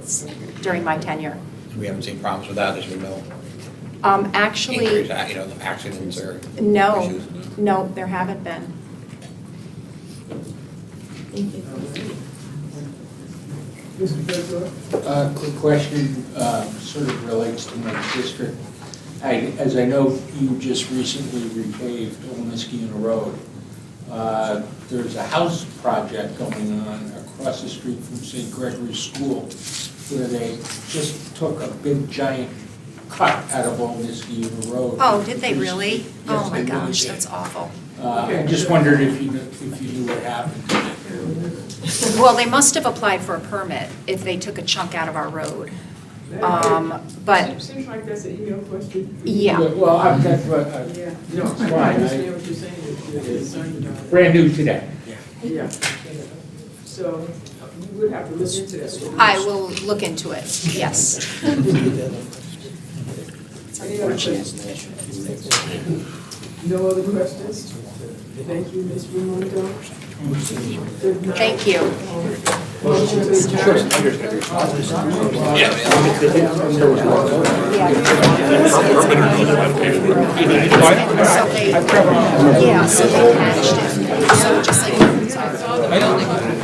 during my tenure. We haven't seen problems with that, as we know. Actually, Increase, accidents or no, issues? no, there haven't been. Thank you. Mr. Bedford? Quick question, sort of relates to my district. As I know, you just recently repaved Old Niskayuna Road. There's a house project going on across the street from St. Gregory's School where they just took a big giant cut out of Old Niskayuna Road. Oh, did they really? Yes, Oh my they really gosh, did. that's awful. I just wondered if you knew what happened. Well, they must have applied for a permit if they took a chunk out of our road. But, Seems like that's an email question. yeah. Well, that's what, Yeah, no, I Right. understand what you're saying, that you're concerned about it. brand new today. Yeah. So you would have to look into that. I will look into it, yes. Any other questions? No other questions? Thank you, Ms. Raimondo. Thank you. Motion to adjourn. Yeah, so they patched it. So just like.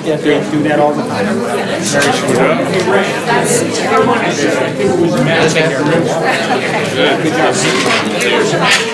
Yeah, they do that all the time. That's. It was a matter of- Okay.